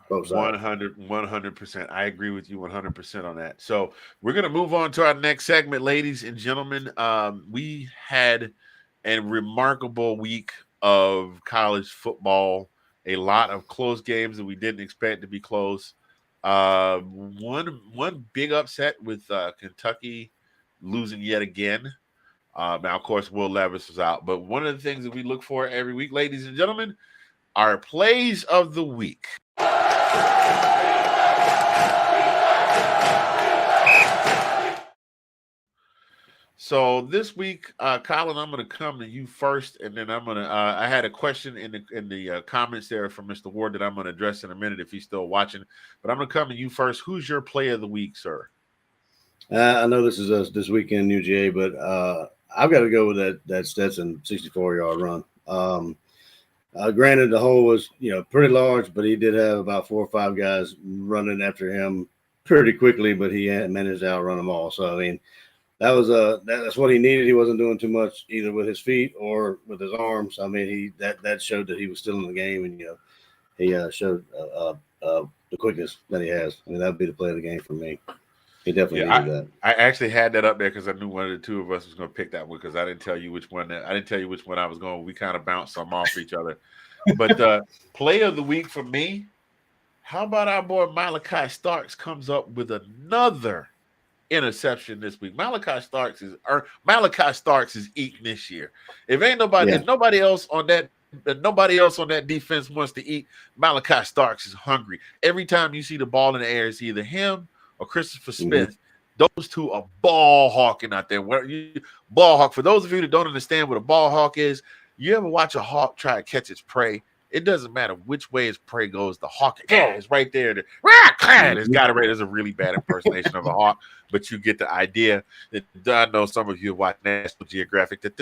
both sides. 100%. I agree with you 100% on that. So we're going to move on to our next segment, ladies and gentlemen. We had a remarkable week of college football, a lot of close games that we didn't expect to be close. One big upset with Kentucky losing yet again. Now, of course, Will Levis was out. But one of the things that we look for every week, ladies and gentlemen, are plays of the week. So this week, Collin, I'm going to come to you first, and then I'm going to. I had a question in the comments there from Mr. Ward that I'm going to address in a minute if he's still watching. But I'm going to come to you first. Who's your play of the week, sir? I know this is this weekend UGA, but I've got to go with that Stetson 64-yard run. Granted, the hole was pretty large, but he did have about 4 or 5 guys running after him pretty quickly, but he had managed to outrun them all. So I mean. That's what he needed. He wasn't doing too much either with his feet or with his arms. I mean, that showed that he was still in the game, and he showed the quickness that he has. I mean, that'd be the play of the game for me. He definitely Yeah, needed that. I actually had that up there because I knew one of the two of us was going to pick that one because I didn't tell you which one. I didn't tell you which one I was going. We kind of bounced some off each other. But play of the week for me. How about our boy Malachi Starks comes up with another interception this week? Malachi Starks is eating this year. If nobody else on that defense wants to eat, Malachi Starks is hungry. Every time you see the ball in the air, it's either him or Christopher Smith. Those two are ball hawking out there. Ball hawk. For those of you that don't understand what a ball hawk is, you ever watch a hawk try to catch its prey? It doesn't matter which way its prey goes. The hawk is right there. It's got it right. There's a really bad impersonation of a hawk, but you get the idea. I know some of you watch National Geographic. There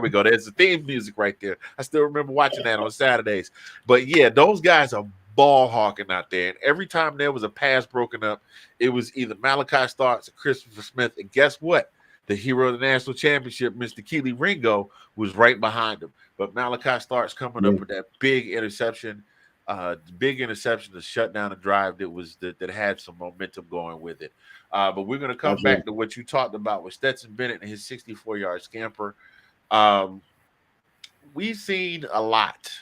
we go. There's the theme music right there. I still remember watching that on Saturdays. But yeah, those guys are ball hawking out there. And every time there was a pass broken up, it was either Malachi Starks or Christopher Smith. And guess what? The hero of the national championship, Mr. Keely Ringo, was right behind him. But Malachi Starks coming up with that big interception to shut down a drive that had some momentum going with it. But we're going to come back to what you talked about with Stetson Bennett and his 64-yard scamper. We've seen a lot.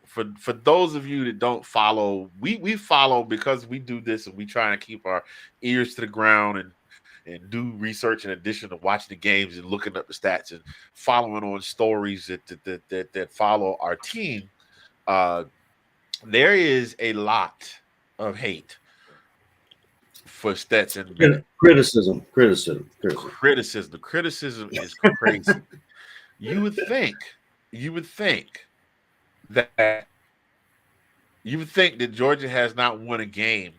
For those of you that don't follow, we follow because we do this and we try and keep our ears to the ground and do research in addition to watching the games and looking up the stats and following on stories that follow our team. There is a lot of hate for Stetson Bennett. Criticism. The criticism is crazy. You would think that Georgia has not won a game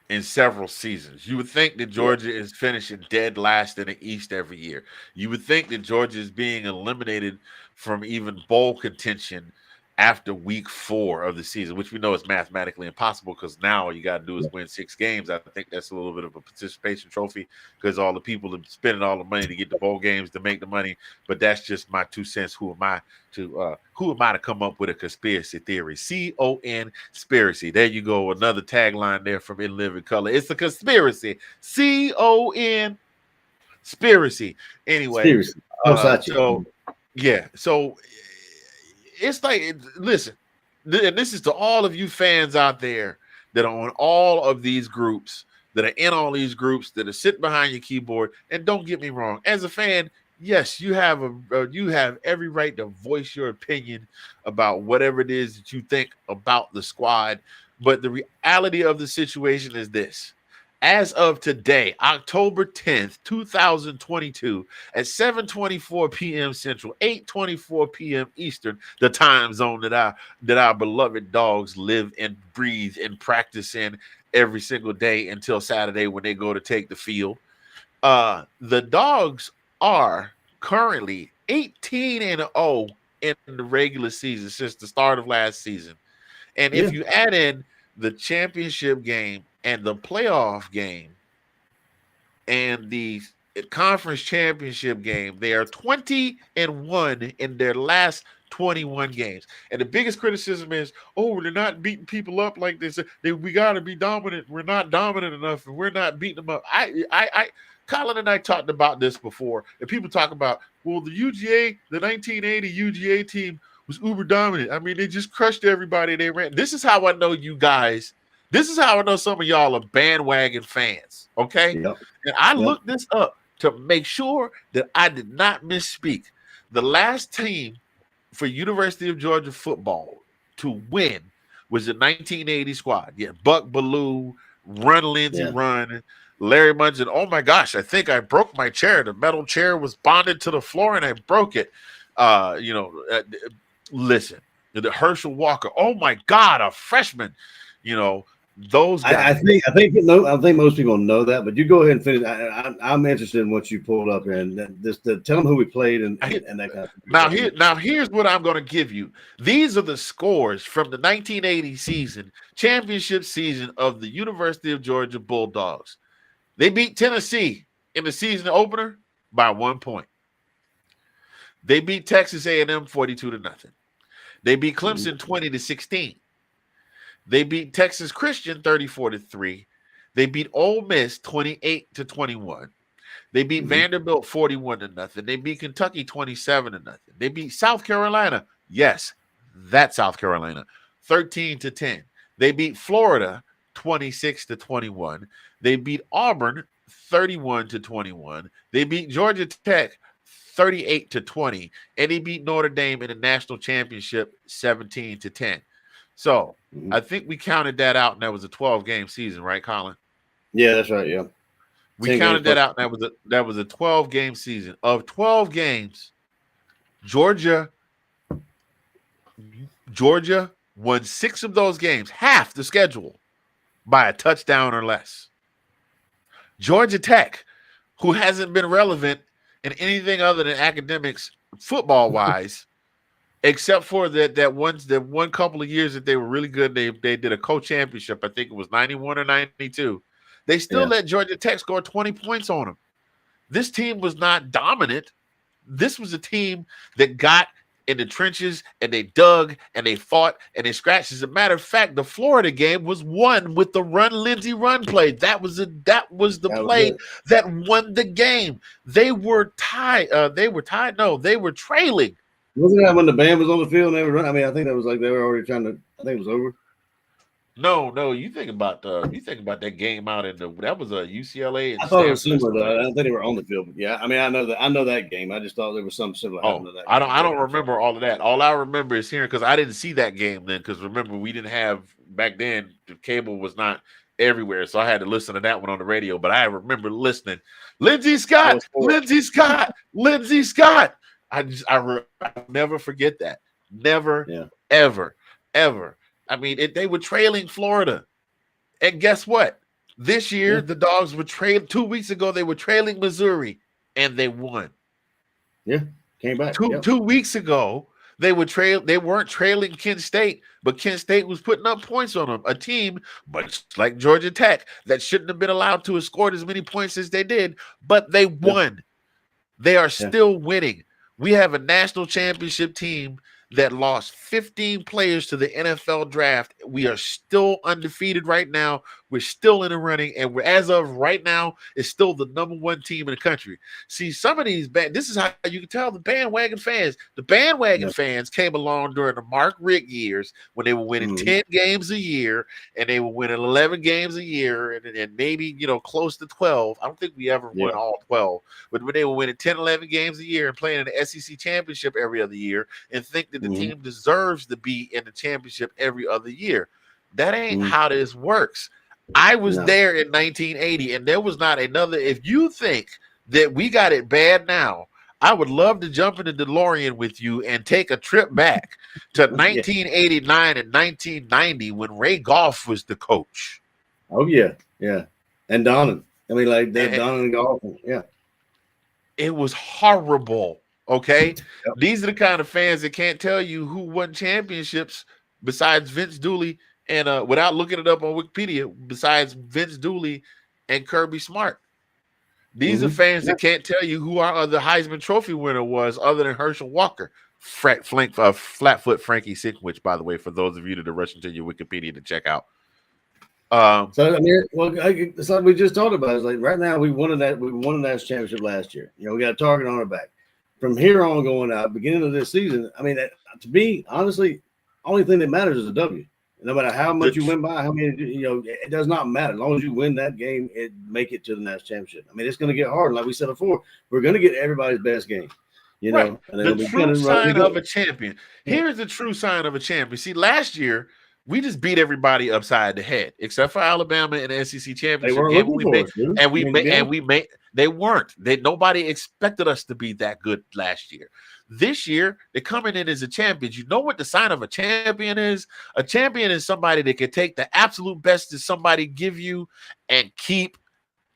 in several seasons. You would think that Georgia is finishing dead last in the East every year. You would think that Georgia is being eliminated from even bowl contention after week 4 of the season, which we know is mathematically impossible because now all you got to do is win 6 games. I think that's a little bit of a participation trophy because all the people are spending all the money to get the bowl games to make the money. But that's just my 2 cents. Who am I to come up with a conspiracy theory? C-O-N-spiracy. There you go. Another tagline there from In Living Color. It's a conspiracy. C-O-N spiracy. Anyway, so it's like, listen, and this is to all of you fans out there that are on all of these groups, that are in all these groups, that are sitting behind your keyboard. And don't get me wrong, as a fan, yes, you have every right to voice your opinion about whatever it is that you think about the squad. But the reality of the situation is this. As of today, October 10th, 2022, at 7:24 p.m. Central, 8:24 p.m. Eastern, the time zone that our beloved dogs live and breathe and practice in every single day until Saturday when they go to take the field. The dogs are currently 18-0 in the regular season since the start of last season. And if you add in the championship game and the playoff game and the conference championship game, they are 20-1 in their last 21 games. And the biggest criticism is, they're not beating people up like this. We got to be dominant. We're not dominant enough, and we're not beating them up. Collin and I talked about this before, and people talk about, the UGA, the 1980 UGA team was uber dominant. I mean, they just crushed everybody they ran. This is how I know you guys. This is how I know some of y'all are bandwagon fans, okay? Yep. And I looked this up to make sure that I did not misspeak. The last team for University of Georgia football to win was the 1980 squad. Yeah, Buck Ballou, Run Lindsey Run, Larry Munson. Oh my gosh, I think I broke my chair. The metal chair was bonded to the floor and I broke it. Listen, the Herschel Walker. Oh my God, a freshman. Those guys. I think most people know that, but you go ahead and finish. I'm interested in what you pulled up and tell them who we played and that kind of thing. Now here's what I'm going to give you. These are the scores from the 1980 championship season of the University of Georgia Bulldogs. They beat Tennessee in the season opener by 1 point. They beat Texas A&M 42-0. They beat Clemson 20-16. They beat Texas Christian 34-3. They beat Ole Miss 28-21. They beat Vanderbilt 41-0. They beat Kentucky 27-0. They beat South Carolina. Yes, that's South Carolina. 13-10. They beat Florida 26-21. They beat Auburn 31-21. They beat Georgia Tech 38-20. And they beat Notre Dame in the national championship 17-10. So I think we counted that out, and that was a 12-game season, right, Collin? Yeah, that's right. Yeah. We counted that out, and that was a 12-game season. Of 12 games, Georgia won 6 of those games, half the schedule, by a touchdown or less. Georgia Tech, who hasn't been relevant in anything other than academics football-wise, except for that one couple of years that they were really good. They did a co-championship. I think it was 91 or 92. They still let Georgia Tech score 20 points on them. This team was not dominant. This was a team that got in the trenches and they dug and they fought and they scratched. As a matter of fact, the Florida game was won with the Lindsey run play. That was the play that won the game. They were tied. No, they were trailing. Wasn't that when the band was on the field and they were running? I mean, I think that was like they were already trying to. I think it was over. No. You think about that game out in that was a UCLA. And I thought it was similar. I don't think they were on the field. But yeah, I mean, I know that game. I just thought there was something similar. To that. I don't remember all of that. All I remember is hearing, because I didn't see that game then. Because remember, we didn't have back then. The cable was not everywhere, so I had to listen to that one on the radio. But I remember listening. Lindsey Scott. I'll never forget that. Never, ever. I mean, they were trailing Florida. And guess what? This year, the Dogs were trailing. 2 weeks ago, they were trailing Missouri, and they won. Yeah, came back. 2 weeks ago, they weren't trailing Kent State, but Kent State was putting up points on them. A team, much like Georgia Tech, that shouldn't have been allowed to have scored as many points as they did, but they won. They are still winning. We have a national championship team that lost 15 players to the NFL draft. We are still undefeated right now. We're still in the running, and as of right now, it's still the number 1 team in the country. See, some of these this is how you can tell the bandwagon fans. The bandwagon fans came along during the Mark Richt years when they were winning 10 games a year, and they were winning 11 games a year, and maybe close to 12. I don't think we ever won all 12, but when they were winning 10, 11 games a year and playing in the SEC championship every other year, and think that the team deserves to be in the championship every other year. That ain't how this works. I was there in 1980, and there was not another. If you think that we got it bad now, I would love to jump in the DeLorean with you and take a trip back to 1989 and 1990 when Ray Goff was the coach. Oh, yeah. And Donnan. I mean, like Donnan and Goff. Yeah. It was horrible. Okay? These are the kind of fans that can't tell you who won championships besides Vince Dooley and without looking it up on Wikipedia, besides Vince Dooley and Kirby Smart. These are fans that can't tell you who our other Heisman Trophy winner was other than Herschel Walker. Flatfoot Frankie Sinkwich, by the way, for those of you that are rushing to your Wikipedia to check out. So I mean, it's like we just talked about. It's like right now we won a national championship last year. We got a target on our back. From here on going out, beginning of this season, I mean, to me, honestly, only thing that matters is a W. No matter how much you win by, how many, it does not matter. As long as you win that game, make it to the national championship. I mean, it's going to get hard. Like we said before, we're going to get everybody's best game. Right. The true sign of a champion. Here's the true sign of a champion. See, last year, we just beat everybody upside the head, except for Alabama in the SEC championship game. They weren't. Nobody expected us to be that good last year. This year, they're coming in as a champion. You know what the sign of a champion is? A champion is somebody that can take the absolute best that somebody give you and keep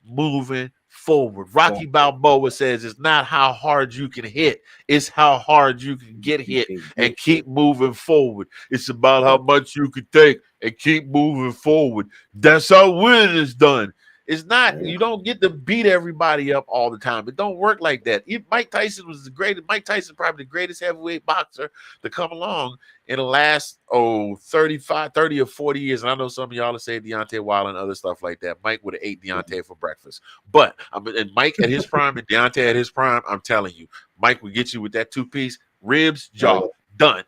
moving forward. Rocky Balboa says it's not how hard you can hit, it's how hard you can get hit and keep moving forward. It's about how much you can take and keep moving forward. That's how winning is done. It's not, you don't get to beat everybody up all the time. It don't work like that. Mike Tyson was the greatest. Mike Tyson probably the greatest heavyweight boxer to come along in the last 30 or 40 years. And I know some of y'all will say Deontay Wilder and other stuff like that. Mike would have ate Deontay for breakfast. But and Mike at his prime and Deontay at his prime, I'm telling you, Mike would get you with that 2-piece, ribs, jaw, done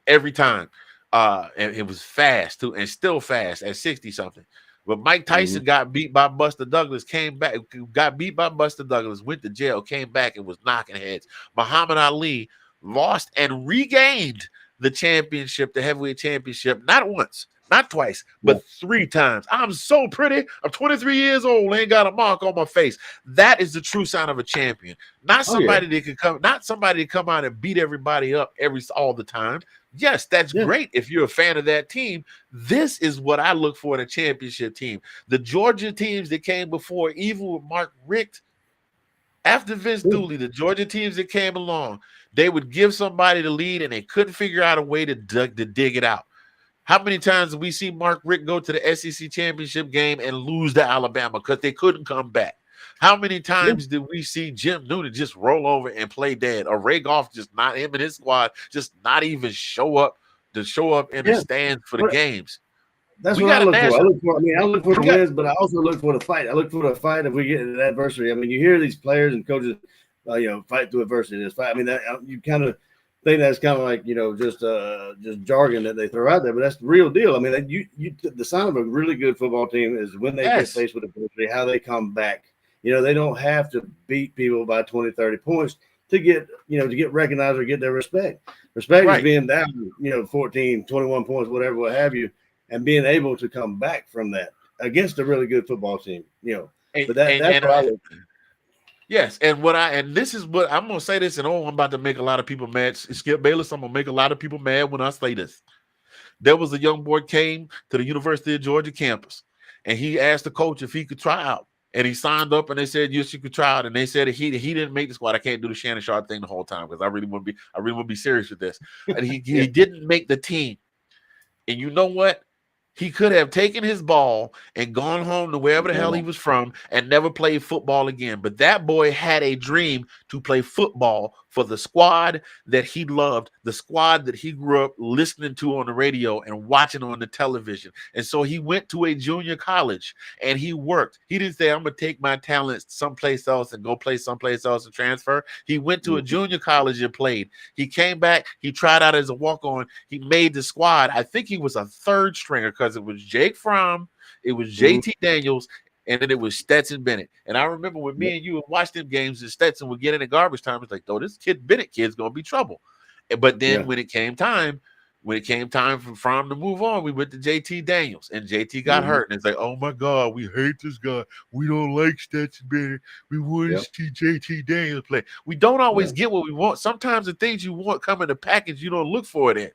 every time. And it was fast too, and still fast at 60 something. But Mike Tyson got beat by Buster Douglas, came back, got beat by Buster Douglas, went to jail, came back and was knocking heads. Muhammad Ali lost and regained the championship, the heavyweight championship, not once, not twice, but 3 times. I'm so pretty. I'm 23 years old, ain't got a mark on my face. That is the true sign of a champion. Not somebody that can come, not somebody to come out and beat everybody up all the time. Yes, that's great if you're a fan of that team. This is what I look for in a championship team. The Georgia teams that came before, even with Mark Richt, after Vince Dooley, the Georgia teams that came along, they would give somebody the lead and they couldn't figure out a way to dig it out. How many times did we see Mark Richt go to the SEC championship game and lose to Alabama because they couldn't come back? How many times did we see Jim Newton just roll over and play dead, or Ray Goff just not, him and his squad just not even show up in the stands for the games? That's what I look for. I look for the wins, but I also look for the fight. I look for the fight if we get into adversity. I mean, you hear these players and coaches, fight through adversity. This fight. I mean, that you kind of think that's kind of like just jargon that they throw out there, but that's the real deal. I mean, the sign of a really good football team is when they get faced with adversity, how they come back. They don't have to beat people by 20, 30 points to get recognized or get their respect. Respect is being down, 14, 21 points, whatever, what have you, and being able to come back from that against a really good football team, But that's what I look for. Yes, and this is what I'm gonna say this, and I'm about to make a lot of people mad. Skip Bayless, I'm gonna make a lot of people mad when I say this. There was a young boy came to the University of Georgia campus, and he asked the coach if he could try out. And he signed up, and they said, "Yes, you could try out." And they said he didn't make the squad. I can't do the Shannon Sharp thing the whole time because I really want to be serious with this. And he didn't make the team. And you know what? He could have taken his ball and gone home to wherever the hell he was from and never played football again. But that boy had a dream to play football for the squad that he loved, the squad that he grew up listening to on the radio and watching on the television. And so he went to a junior college and he worked. He didn't say, "I'm going to take my talents someplace else and go play someplace else and transfer." He went to a junior college and played. He came back. He tried out as a walk-on. He made the squad. I think he was a third stringer because it was Jake Fromm, it was JT Daniels, and then it was Stetson Bennett. And I remember when me and you would watch them games and Stetson would get in the garbage time, it's like, "Oh, this Bennett kid's going to be trouble." But then when it came time for Fromm to move on, we went to JT Daniels, and JT got hurt. And it's like, "Oh my God, we hate this guy. We don't like Stetson Bennett. We want to see JT Daniels play." We don't always get what we want. Sometimes the things you want come in a package you don't look for it in.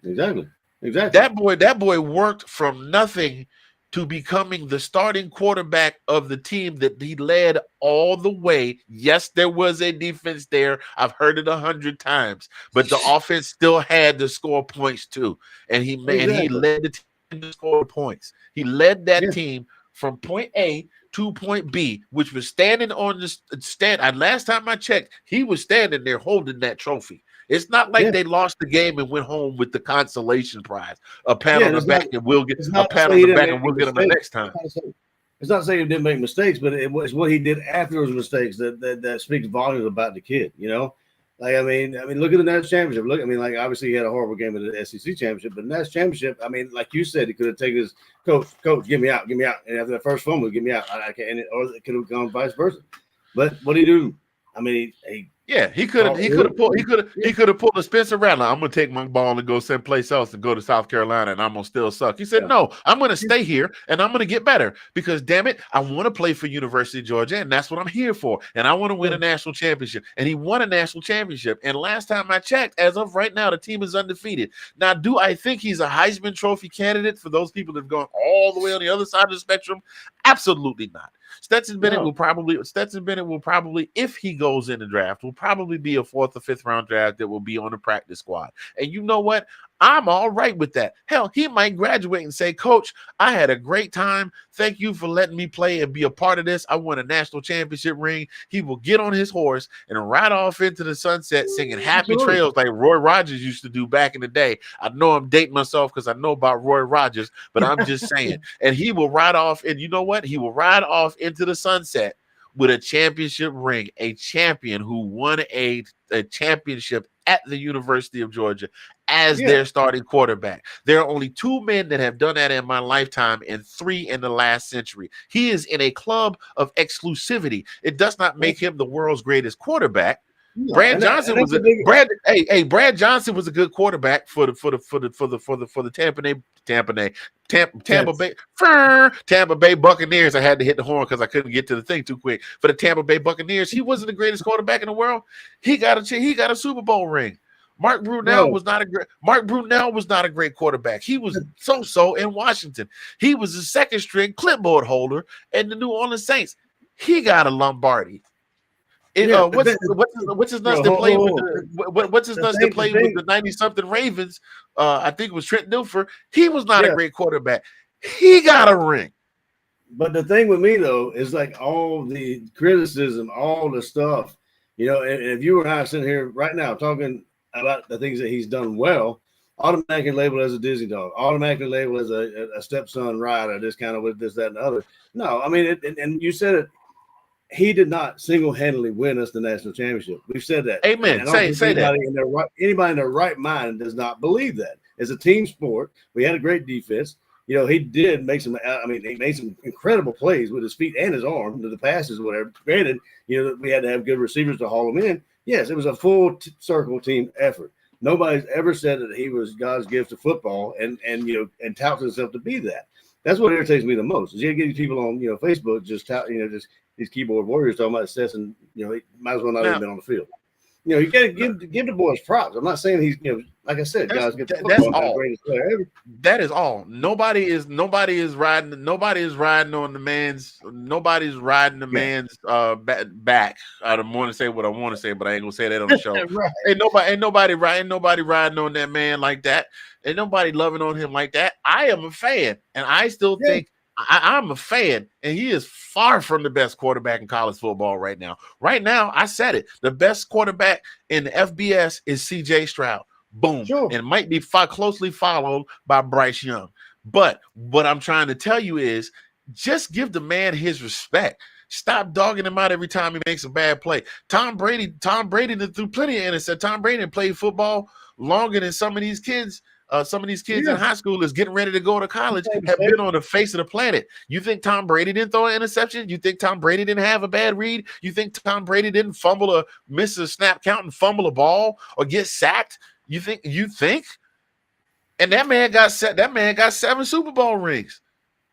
Exactly. That boy worked from nothing to becoming the starting quarterback of the team that he led all the way. Yes, there was a defense there. I've heard it 100 times, but the offense still had to score points too. And he led the team to score points. He led that team from point A to point B, which was standing on the stand. Last time I checked, he was standing there holding that trophy. It's not like they lost the game and went home with the consolation prize. A pat on the back, and we'll get a pat on the back, and we'll get them the next time. It's not saying he didn't make mistakes, but it was what he did after those mistakes that speaks volumes about the kid. Like I mean, look at the national championship. Obviously he had a horrible game at the SEC championship, but the national championship, like you said, he could have taken his coach, get me out, and after the first fumble, get me out. I can't, or it could have gone vice versa. But what did he do? He could have pulled a Spencer Rattler. "I'm gonna take my ball and go someplace else and go to South Carolina, and I'm gonna still suck." He said, "No, I'm gonna stay here and I'm gonna get better because damn it, I want to play for University of Georgia, and that's what I'm here for. And I want to win a national championship." And he won a national championship. And last time I checked, as of right now, the team is undefeated. Now, do I think he's a Heisman Trophy candidate for those people that have gone all the way on the other side of the spectrum? Absolutely not. Stetson Bennett will probably, if he goes in the draft, will probably be a 4th or 5th round draft that will be on the practice squad. And you know what? I'm all right with that. Hell, he might graduate and say, Coach, I had a great time. Thank you for letting me play and be a part of this. I won a national championship ring. He will get on his horse and ride off into the sunset singing Happy Trails like Roy Rogers used to do back in the day. I know I'm dating myself because I know about Roy Rogers, but I'm just saying. And he will ride off, and you know what? He will ride off into the sunset with a championship ring, a champion who won a championship at the University of Georgia as their starting quarterback. There are only 2 men that have done that in my lifetime and 3 in the last century. He is in a club of exclusivity. It does not make him the world's greatest quarterback. Brad Johnson was Brad Johnson was a good quarterback for the Tampa Bay Buccaneers. I had to hit the horn because I couldn't get to the thing too quick. For the Tampa Bay Buccaneers, he wasn't the greatest quarterback in the world. He got a Super Bowl ring. Mark Brunell was not a great quarterback. He was so in Washington. He was a second string clipboard holder in the New Orleans Saints. He got a Lombardi. What's his nuts to play with the 90-something Ravens? I think it was Trent Dilfer. He was not a great quarterback. He got a ring. But the thing with me though is like all the criticism, all the stuff, you know. And if you and I are sitting here right now talking about the things that he's done well, automatically labeled as a Disney dog, automatically labeled as a stepson rider, this kind of with this, that, and the other. No, I mean, and you said it. He did not single-handedly win us the national championship. We've said that. Amen. Say that. Anybody in their right mind does not believe that. It's a team sport. We had a great defense. You know, he did make some. I mean, he made some incredible plays with his feet and his arm, the passes, whatever. Granted, you know, we had to have good receivers to haul him in. Yes, it was a full circle team effort. Nobody's ever said that he was God's gift to football, and you know, and touts himself to be that. That's what irritates me the most. Is you get these people on Facebook just just these keyboard warriors talking about success, and he might as well not have been on the field. You got to give the boys props. I'm not saying he's like I said, guys get the football, that's all. Greatest player ever. That is all. Nobody's riding on the man's. Nobody's riding the man's back. I don't want to say what I want to say, but I ain't gonna say that on the show. Right. Ain't nobody riding on that man like that. Ain't nobody loving on him like that. I am a fan, and I still think I'm a fan, and he is far from the best quarterback in college football right now. Right now, I said it. The best quarterback in the FBS is C.J. Stroud. Boom. Sure. And might be closely followed by Bryce Young. But what I'm trying to tell you is just give the man his respect. Stop dogging him out every time he makes a bad play. Tom Brady threw plenty of interceptions. Tom Brady played football longer than some of these kids. In high school is getting ready to go to college have been on the face of the planet. You think Tom Brady didn't throw an interception? You think Tom Brady didn't have a bad read? You think Tom Brady didn't miss a snap count and fumble a ball or get sacked? You think? And that man got 7 Super Bowl rings.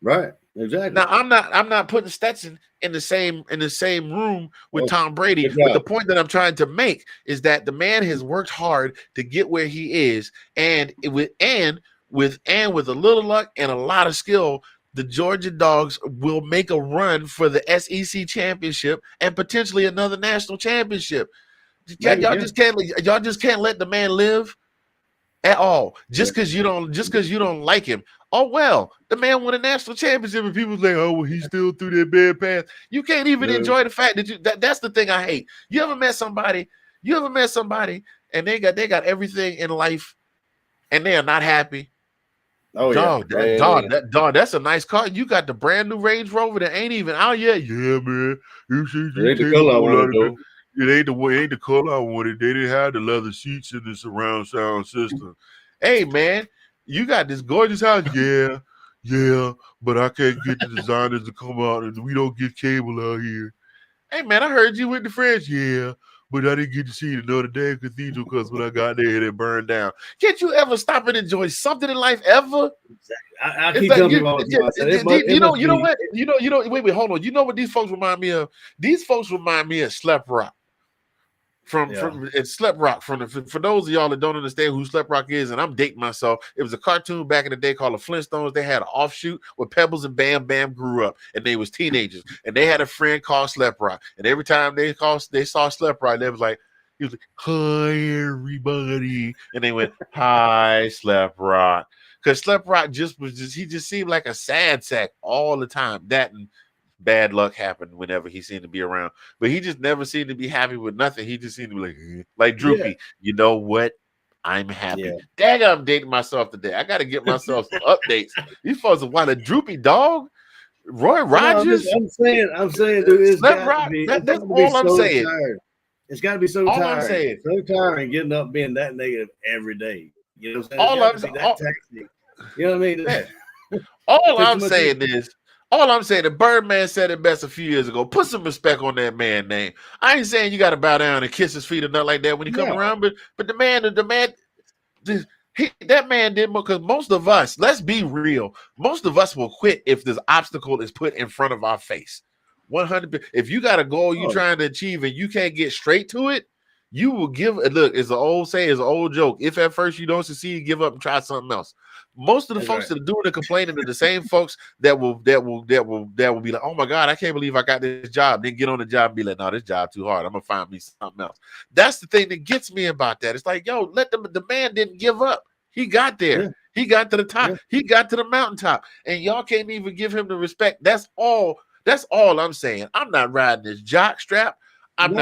Right. Exactly. Now I'm not putting Stetson in the same room with Tom Brady. But the point that I'm trying to make is that the man has worked hard to get where he is, and with a little luck and a lot of skill, the Georgia Dogs will make a run for the SEC championship and potentially another national championship. Y'all just can't let the man live at all. Just because you don't like him. Oh well, the man won a national championship, and people like, oh well, he still threw that bad pass. You can't even enjoy the fact that that's the thing I hate. You ever met somebody, and they got everything in life, and they are not happy. Oh dog, that's a nice car. You got the brand new Range Rover that ain't even out yet. Yeah, man. It ain't the color I wanted. They didn't have the leather seats in the surround sound system. Hey, man, you got this gorgeous house. Yeah, but I can't get the designers to come out, and we don't get cable out here. Hey, man, I heard you went to France. Yeah, but I didn't get to see the Notre Dame Cathedral because when I got there, it burned down. Can't you ever stop and enjoy something in life ever? I keep telling you all wait, hold on. You know what these folks remind me of? These folks remind me of Slep Rock. For those of y'all that don't understand who Slep Rock is, and I'm dating myself, it was a cartoon back in the day called the Flintstones. They had an offshoot where Pebbles and Bam Bam grew up, and they was teenagers, and they had a friend called Slep Rock. And every time they saw Slep Rock, they was like, He was like, "Hi everybody," and they went, "Hi Slap Rock," because Slap Rock he just seemed like a sad sack all the time. That and bad luck happened whenever he seemed to be around, but he just never seemed to be happy with nothing. He just seemed to be like, "Eh." Like Droopy. Yeah. You know what? I'm happy. Yeah. Dang, I'm dating myself today. I got to get myself some updates. These folks are want a Droopy dog. Roy Well, no, Rogers, I'm saying, dude, it's Slap got to Rock. be, That's it's got to be all I'm so saying. tired. It's got to be so All I'm tiring. saying. So tiring getting up being that negative every day. You know what I'm saying? All It's got to be that taxing. You know what I mean? Yeah. All I'm saying is, the Birdman said it best a few years ago. Put some respect on that man's name. I ain't saying you got to bow down and kiss his feet or nothing like that when he come around, but the man, that man did, because most of us, let's be real, most of us will quit if this obstacle is put in front of our face. 100%. If you got a goal you trying to achieve and you can't get straight to it, you will give it. Look, it's an old saying, it's an old joke. If at first you don't succeed, give up and try something else. Most of the folks that are doing the complaining are the same folks that will be like, "Oh my God, I can't believe I got this job." Then get on the job and be like, "No, this job too hard. I'm gonna find me something else." That's the thing that gets me about that. It's like, yo, the man didn't give up. He got there. Yeah. He got to the top. Yeah. He got to the mountaintop. And y'all can't even give him the respect. That's all I'm saying. I'm not riding this jock strap. That's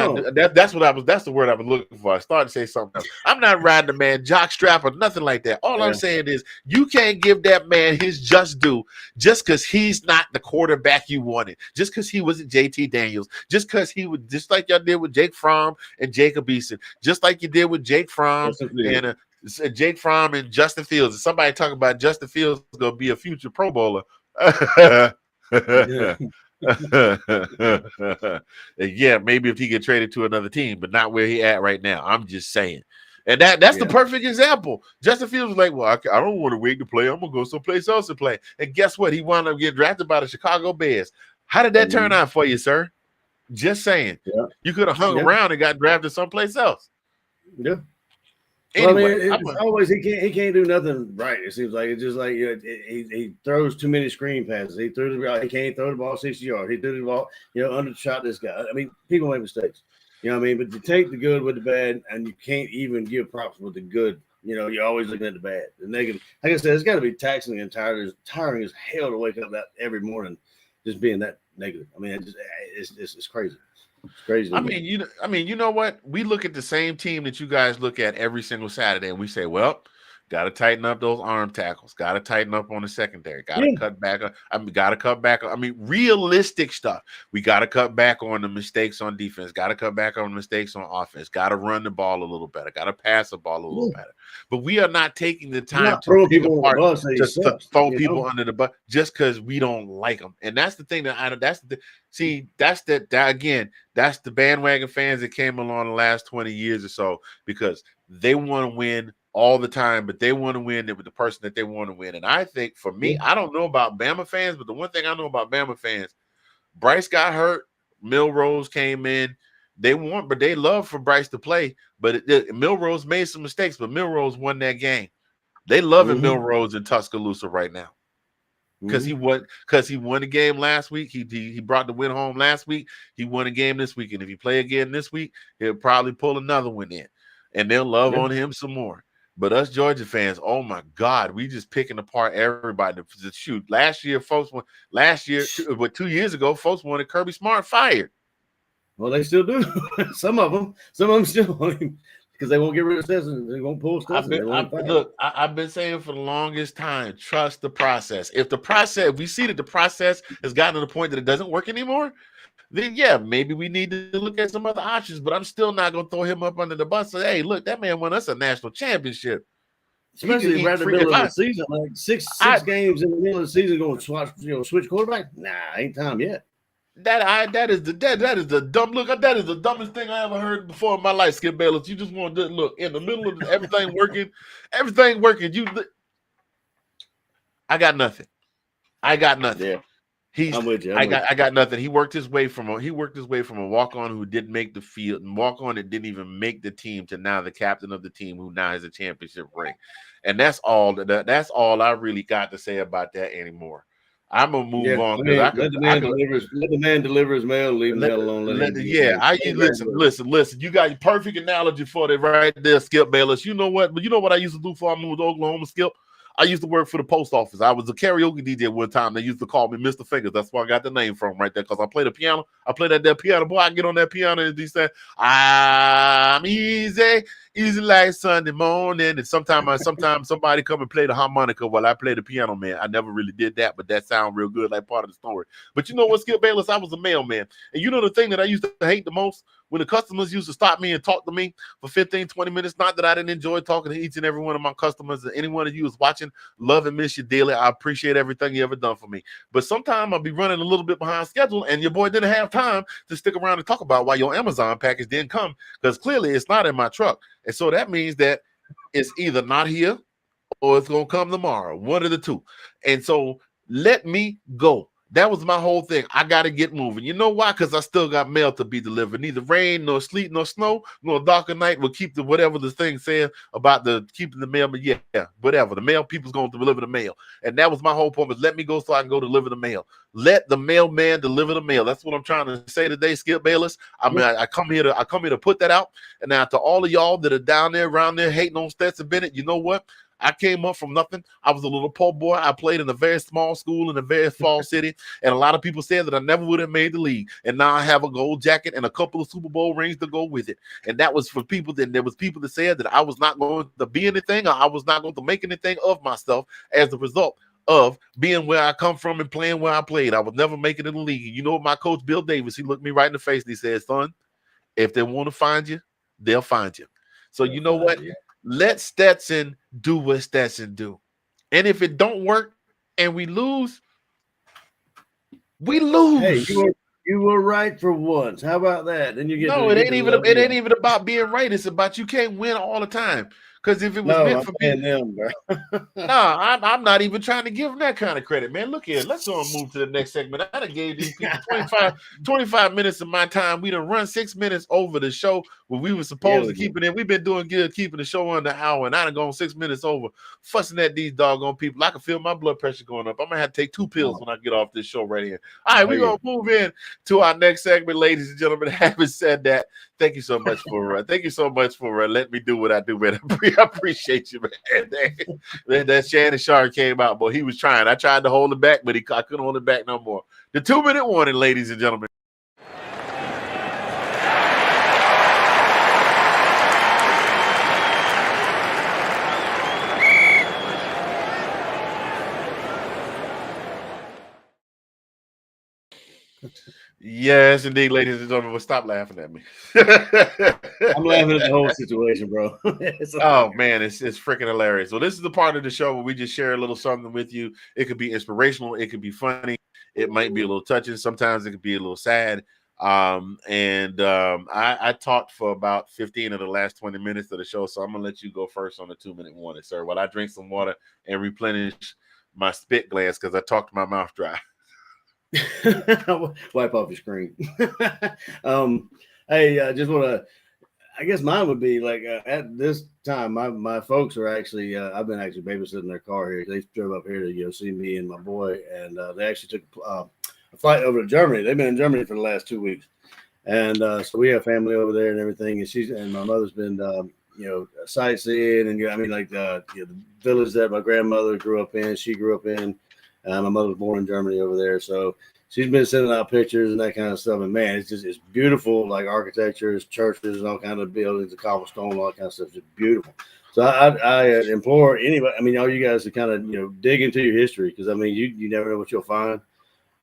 the word I was looking for. I started to say something else. I'm not riding the man jock strap or nothing like that. All I'm saying is you can't give that man his just due just because he's not the quarterback you wanted, just because he wasn't JT Daniels, just because he was, just like y'all did with Jake Fromm and Jacob Eason, just like you did with Jake Fromm and Jake Fromm and Justin Fields. If somebody talking about Justin Fields is going to be a future Pro Bowler. Yeah, maybe if he get traded to another team, but not where he at right now. I'm just saying. And that's the perfect example. Justin Fields was like, "Well, I don't want to wait to play. I'm going to go someplace else to play." And guess what? He wound up getting drafted by the Chicago Bears. How did that turn out for you, sir? Just saying. Yeah. You could have hung around and got drafted someplace else. Yeah. Anyway, well, I mean, it's always he can't do nothing right. It seems like it's just like he throws too many screen passes. He can't throw the ball 60 yards. He threw the ball, undershot this guy. I mean, people make mistakes. You know what I mean? But to take the good with the bad, and you can't even give props with the good. You're always looking at the bad, the negative. Like I said, it's got to be taxing and tiring as hell to wake up that every morning just being that negative. I mean, it's crazy. It's crazy. I mean, you know what? We look at the same team that you guys look at every single Saturday, and we say, well, got to tighten up those arm tackles. Got to tighten up on the secondary. Got to cut back. Got to cut back. Realistic stuff. We got to cut back on the mistakes on defense. Got to cut back on the mistakes on offense. Got to run the ball a little better. Got to pass the ball a little better. But we are not taking the time to throw people under the bus just because we don't like them. And that's the thing that's the bandwagon fans that came along the last 20 years or so, because they want to win all the time, but they want to win with the person that they want to win. And I think for me, I don't know about Bama fans, but the one thing I know about Bama fans, Bryce got hurt, Milrose came in. They love for Bryce to play, but Milrose made some mistakes, but Milrose won that game. They loving Milrose in Tuscaloosa right now. Because he won the game last week. He brought the win home last week. He won a game this week. And if he play again this week, he'll probably pull another one in. And they'll love on him some more. But us Georgia fans, oh my God, we just picking apart everybody. Shoot, last year, 2 years ago, folks wanted Kirby Smart fired. Well, they still do. Some of them still want him because they won't get rid of Stetson. They won't pull Stetson. I've been saying for the longest time, trust the process. If we see that the process has gotten to the point that it doesn't work anymore, then maybe we need to look at some other options. But I'm still not going to throw him up under the bus. Say, hey, look, that man won us a national championship. Especially right in the middle of the season, like six games in the middle of the season, going to switch quarterback. Nah, ain't time yet. That is the dumb look. That is the dumbest thing I ever heard before in my life, Skip Bayless. You just want to look in the middle of everything working. I got nothing. Yeah. I'm with you. I got nothing. He worked his way from a walk-on who didn't make the field, and walk-on that didn't even make the team, to now the captain of the team who now has a championship ring. And that's all I really got to say about that anymore. I'm gonna move Yeah, on I because mean, I could, let the man deliver his mail, leave him the hell alone. Let him do his yeah, thing. listen. You got your perfect analogy for it right there, Skip Bayless. You know what? But you know what I used to do before I moved to Oklahoma, Skip? I used to work for the post office. I was a karaoke DJ one time. They used to call me Mr. Fingaz. That's where I got the name from right there because I play the piano. I play that piano. Boy, I get on that piano and he said, I'm easy like Sunday morning. And sometimes somebody come and play the harmonica while I play the piano, man. I never really did that, but that sounds real good, like part of the story. But you know what, Skip Bayless? I was a mailman. And you know the thing that I used to hate the most? When the customers used to stop me and talk to me for 15, 20 minutes, not that I didn't enjoy talking to each and every one of my customers, and any one of you is watching, love and miss you dearly. I appreciate everything you ever done for me. But sometimes I'll be running a little bit behind schedule, and your boy didn't have time to stick around and talk about why your Amazon package didn't come, because clearly it's not in my truck. And so that means that it's either not here or it's going to come tomorrow, one of the two. And so let me go. That was my whole thing. I got to get moving. You know why? Because I still got mail to be delivered. Neither rain, nor sleet, nor snow, nor darker night will keep the whatever the thing says about the keeping the mail. But yeah, whatever. The mail people's going to deliver the mail. And that was my whole point, was let me go so I can go deliver the mail. Let the mailman deliver the mail. That's what I'm trying to say today, Skip Bayless. I mean, I come here to put that out. And now to all of y'all that are down there, around there, hating on Stetson Bennett, you know what? I came up from nothing. I was a little poor boy. I played in a very small school in a very small city. And a lot of people said that I never would have made the league. And now I have a gold jacket and a couple of Super Bowl rings to go with it. And that was for people that there was people that said that I was not going to be anything, or I was not going to make anything of myself as a result of being where I come from and playing where I played. I was never making it in the league. And you know what, my coach, Bill Davis, he looked me right in the face and he said, son, if they want to find you, they'll find you. So you know what? Let Stetson do what Stetson do. And if it don't work and we lose, we lose. Hey, you were right for once. How about that? Then you get no, to, it ain't even about being right. It's about you can't win all the time. Because if it was meant for me, them, bro. I'm not even trying to give them that kind of credit, man. Look here, let's go and move to the next segment. I done gave these people 25 minutes of my time. We done run 6 minutes over the show when we were supposed to keep it in. We've been doing good keeping the show under an hour, and I done gone 6 minutes over, fussing at these doggone people. I can feel my blood pressure going up. I'm gonna have to take 2 pills when I get off this show right here. All right, we're gonna move in to our next segment, ladies and gentlemen. Having said that, thank you so much for letting me do what I do, man. I appreciate you, man. That Shannon Sharp came out, boy. He was trying. I tried to hold it back, but I couldn't hold it back no more. The 2-minute warning, ladies and gentlemen. Yes, indeed, ladies and gentlemen. Well, stop laughing at me. I'm laughing at the whole situation, bro. Oh man, it's freaking hilarious. So this is the part of the show where we just share a little something with you. It could be inspirational, it could be funny, it might be a little touching. Sometimes it could be a little sad. I talked for about 15 of the last 20 minutes of the show, so I'm gonna let you go first on the 2-minute warning, sir, while I drink some water and replenish my spit glass because I talked my mouth dry. Wipe off your screen. Hey, just want to. I guess mine would be like at this time, my folks are actually. I've been actually babysitting their car here. They drove up here to see me and my boy, and they actually took a flight over to Germany. They've been in Germany for the last 2 weeks, and so we have family over there and everything. And my mother's been sightseeing, and I mean like the village that my grandmother grew up in. She grew up in. My mother was born in Germany over there, so she's been sending out pictures and that kind of stuff. And man, it's beautiful, like architecture, churches, and all kinds of buildings, the cobblestone, all that kind of stuff. It's beautiful. So I implore anybody. I mean, all you guys to kind of dig into your history, because I mean you never know what you'll find.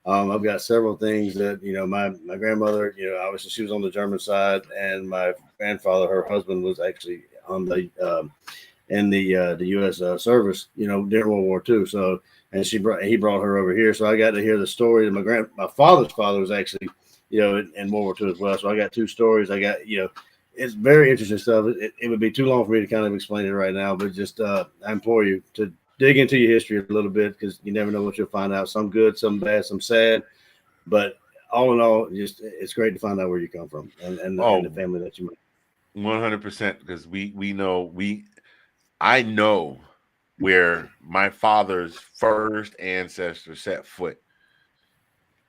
I've got several things that my grandmother, obviously she was on the German side, and my grandfather, her husband, was actually on the in the U.S. service, during World War II. So. And he brought her over here, so I got to hear the story. And my father's father was actually, in World War II as well. So I got 2 stories. I got, it's very interesting stuff. It would be too long for me to kind of explain it right now, but just I implore you to dig into your history a little bit, because you never know what you'll find out. Some good, some bad, some sad, but all in all, just it's great to find out where you come from and the family that you met. 100%, because I know where my father's first ancestor set foot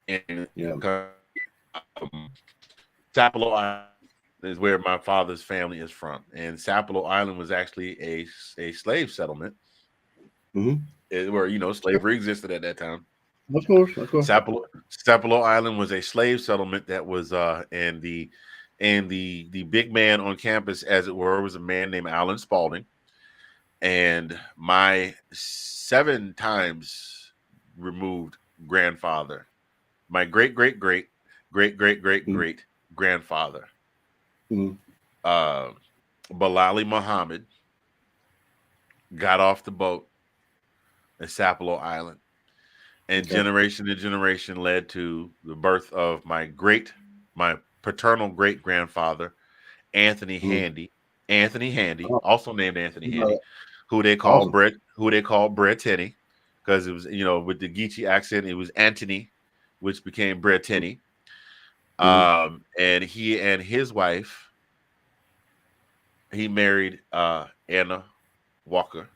in Yeah. Sapelo Island is where my father's family is from, and Sapelo Island was actually a slave settlement where slavery existed at that time. Of course. Sapelo Island was a slave settlement that was and the big man on campus, as it were, was a man named Alan Spaulding, and my 7 times removed grandfather, my great great great great great great great grandfather, Balali Muhammad, got off the boat at Sapelo Island, and generation to generation led to the birth of my paternal great grandfather, Anthony Handy, also named Anthony Handy, who they called Brett Tenney, because it was, with the Geechee accent, it was Anthony, which became Brett Tenney. And he and his wife, he married Anna Walker.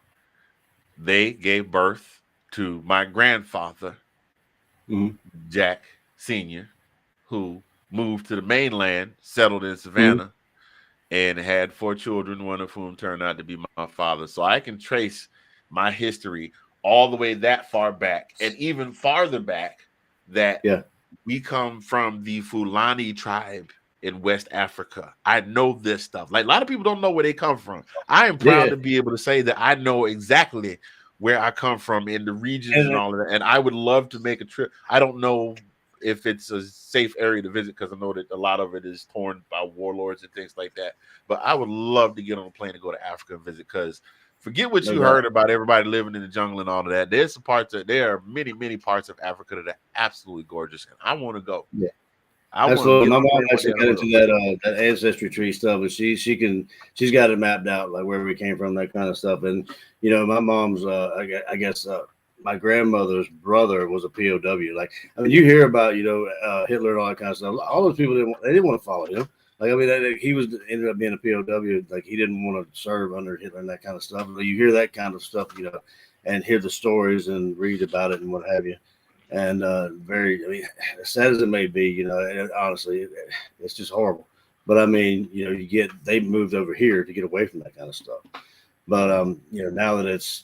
They gave birth to my grandfather, Jack Sr., who moved to the mainland, settled in Savannah, and had 4 children, one of whom turned out to be my father. So I can trace my history all the way that far back, and even farther back, that we come from the Fulani tribe in West Africa. I know this stuff. Like, a lot of people don't know where they come from. I am proud to be able to say that I know exactly where I come from in the regions and all of that. And I would love to make a trip. I don't know if it's a safe area to visit, because I know that a lot of it is torn by warlords and things like that. But I would love to get on a plane and go to Africa and visit, because forget what you heard about everybody living in the jungle and all of that. There are many, many parts of Africa that are absolutely gorgeous, and I want to go. Yeah. Absolutely. My mom actually got into that ancestry tree stuff, but she's got it mapped out, like where we came from, that kind of stuff. And my mom's I guess my grandmother's brother was a POW. Like, I mean, you hear about Hitler and all that kind of stuff. All those people didn't want to follow him. Like, I mean, he ended up being a POW. Like, he didn't want to serve under Hitler and that kind of stuff. But you hear that kind of stuff, and hear the stories and read about it and what have you. And I mean, as sad as it may be, and honestly, it's just horrible. But I mean, they moved over here to get away from that kind of stuff. But now that it's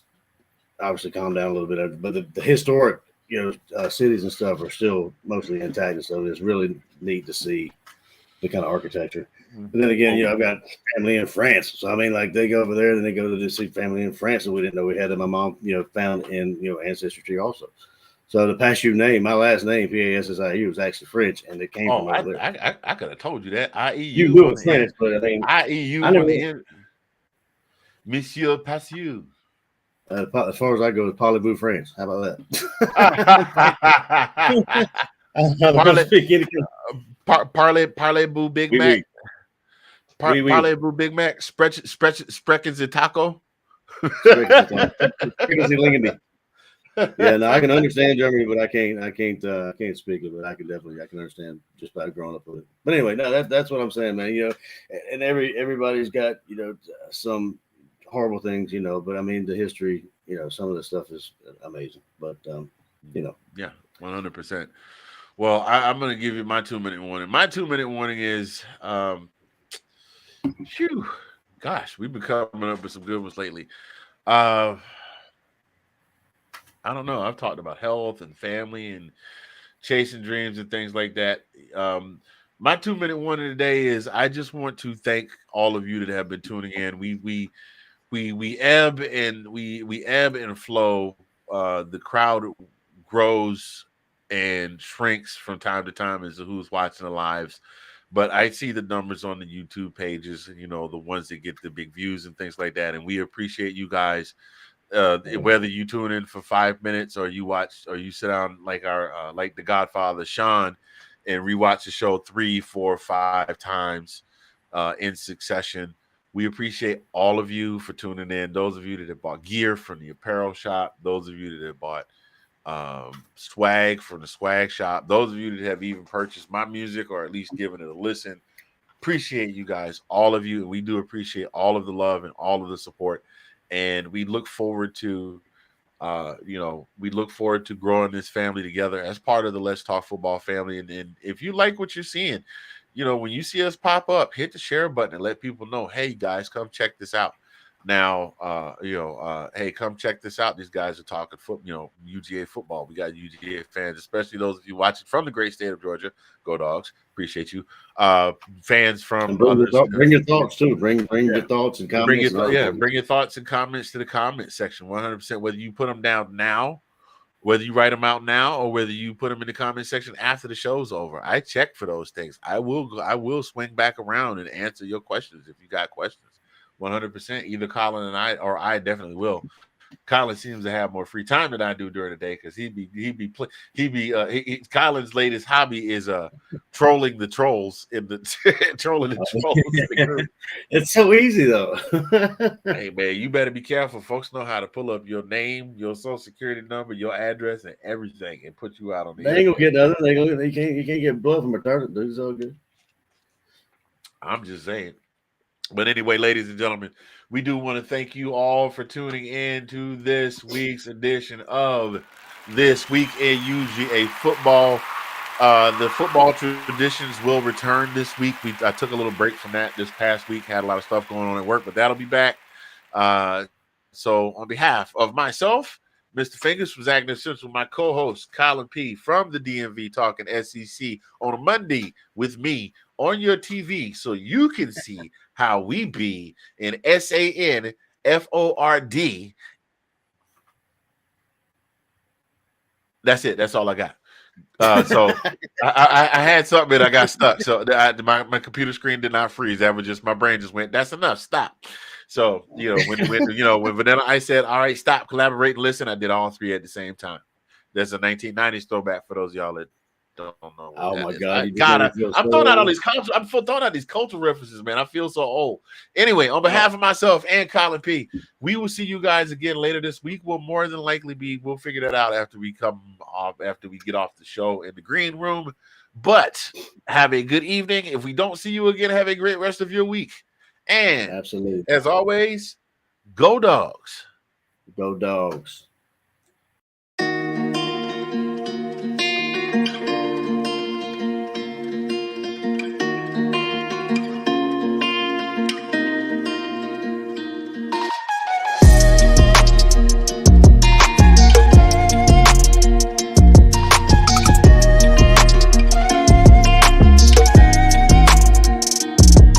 obviously calmed down a little bit, but the historic, cities and stuff are still mostly intact, and so it's really neat to see the kind of architecture. And then again, I've got family in France, so I mean, like, they go over there, then they go to see family in France, and we didn't know we had it. My mom, found in Ancestry Tree also. So the Pashu name, my last name, Passiu, was actually French, and it came from over there. I could have told you that. IEU. You knew it French, but I mean, IEU on the end. Monsieur Passu. As far as I go, it's Parlez-vous French. How about that? Parlez-vous Big Mac. Parlez-vous Big Mac. Sprechen and taco. Yeah, no, I can understand Germany, but I can't speak it. But I can understand just by growing up with it. But anyway, no, that's what I'm saying, man. And everybody's got some horrible things, but I mean, the history, some of the stuff is amazing. But yeah, 100%. Well, I'm going to give you my 2-minute warning. My 2-minute warning is, gosh, we've been coming up with some good ones lately. I don't know. I've talked about health and family and chasing dreams and things like that. My 2-minute warning today is, I just want to thank all of you that have been tuning in. We ebb and flow. The crowd grows and shrinks from time to time as to who's watching the lives. But I see the numbers on the YouTube pages, the ones that get the big views and things like that. And we appreciate you guys. Whether you tune in for 5 minutes or you watch or you sit down like like the Godfather Sean and rewatch the show 3, 4, 5 times in succession, we appreciate all of you for tuning in. Those of you that have bought gear from the apparel shop, those of you that have bought swag from the swag shop, those of you that have even purchased my music or at least given it a listen, appreciate you guys, all of you. And we do appreciate all of the love and all of the support. and we look forward to we look forward to growing this family together as part of the Let's Talk Football family. And if you like what you're seeing, when you see us pop up, hit the share button and let people know, hey guys, come check this out. Now, hey, come check this out. These guys are talking UGA football. We got UGA fans, especially those of you watching from the great state of Georgia. Go Dogs! Appreciate you. Fans from bring your thoughts too. Bring your thoughts and comments. Bring your thoughts and comments to the comment section. 100%. Whether you put them down now, whether you write them out now, or whether you put them in the comment section after the show's over. I check for those things. I will swing back around and answer your questions if you got questions. 100%. Either Collin and I definitely will. Collin seems to have more free time than I do during the day because Collin's latest hobby is trolling the trolls in the trolling the trolls in the group. It's so easy though. Hey man, you better be careful. Folks know how to pull up your name, your social security number, your address, and everything, and put you out on the. They ain't gonna get nothing. You can't get blood from a turtle, dude. It's all good. I'm just saying. But anyway, ladies and gentlemen, we do want to thank you all for tuning in to this week's edition of This Week in UGA Football. The football traditions will return this week. I took a little break from that this past week. Had a lot of stuff going on at work, but that'll be back. So on behalf of myself, Mr. Fingaz from Zagnif Central, my co-host, Collin P. from the DMV talking SEC on a Monday with me on your TV so you can see how we be in SANFORD. That's it. That's all I got. So I had something and I got stuck. So my computer screen did not freeze. That was just my brain just went, that's enough. Stop. So, when Vanilla Ice said, all right, stop, collaborate, and listen, I did all three at the same time. There's a 1990s throwback for those of y'all that don't know. Oh my God. I'm throwing out these cultural references, man. I feel so old. Anyway, on behalf of myself and Collin P, we will see you guys again later this week. We'll more than likely we'll figure that out after we get off the show in the green room. But have a good evening. If we don't see you again, have a great rest of your week. And absolutely, as always, go Dogs. Go Dogs.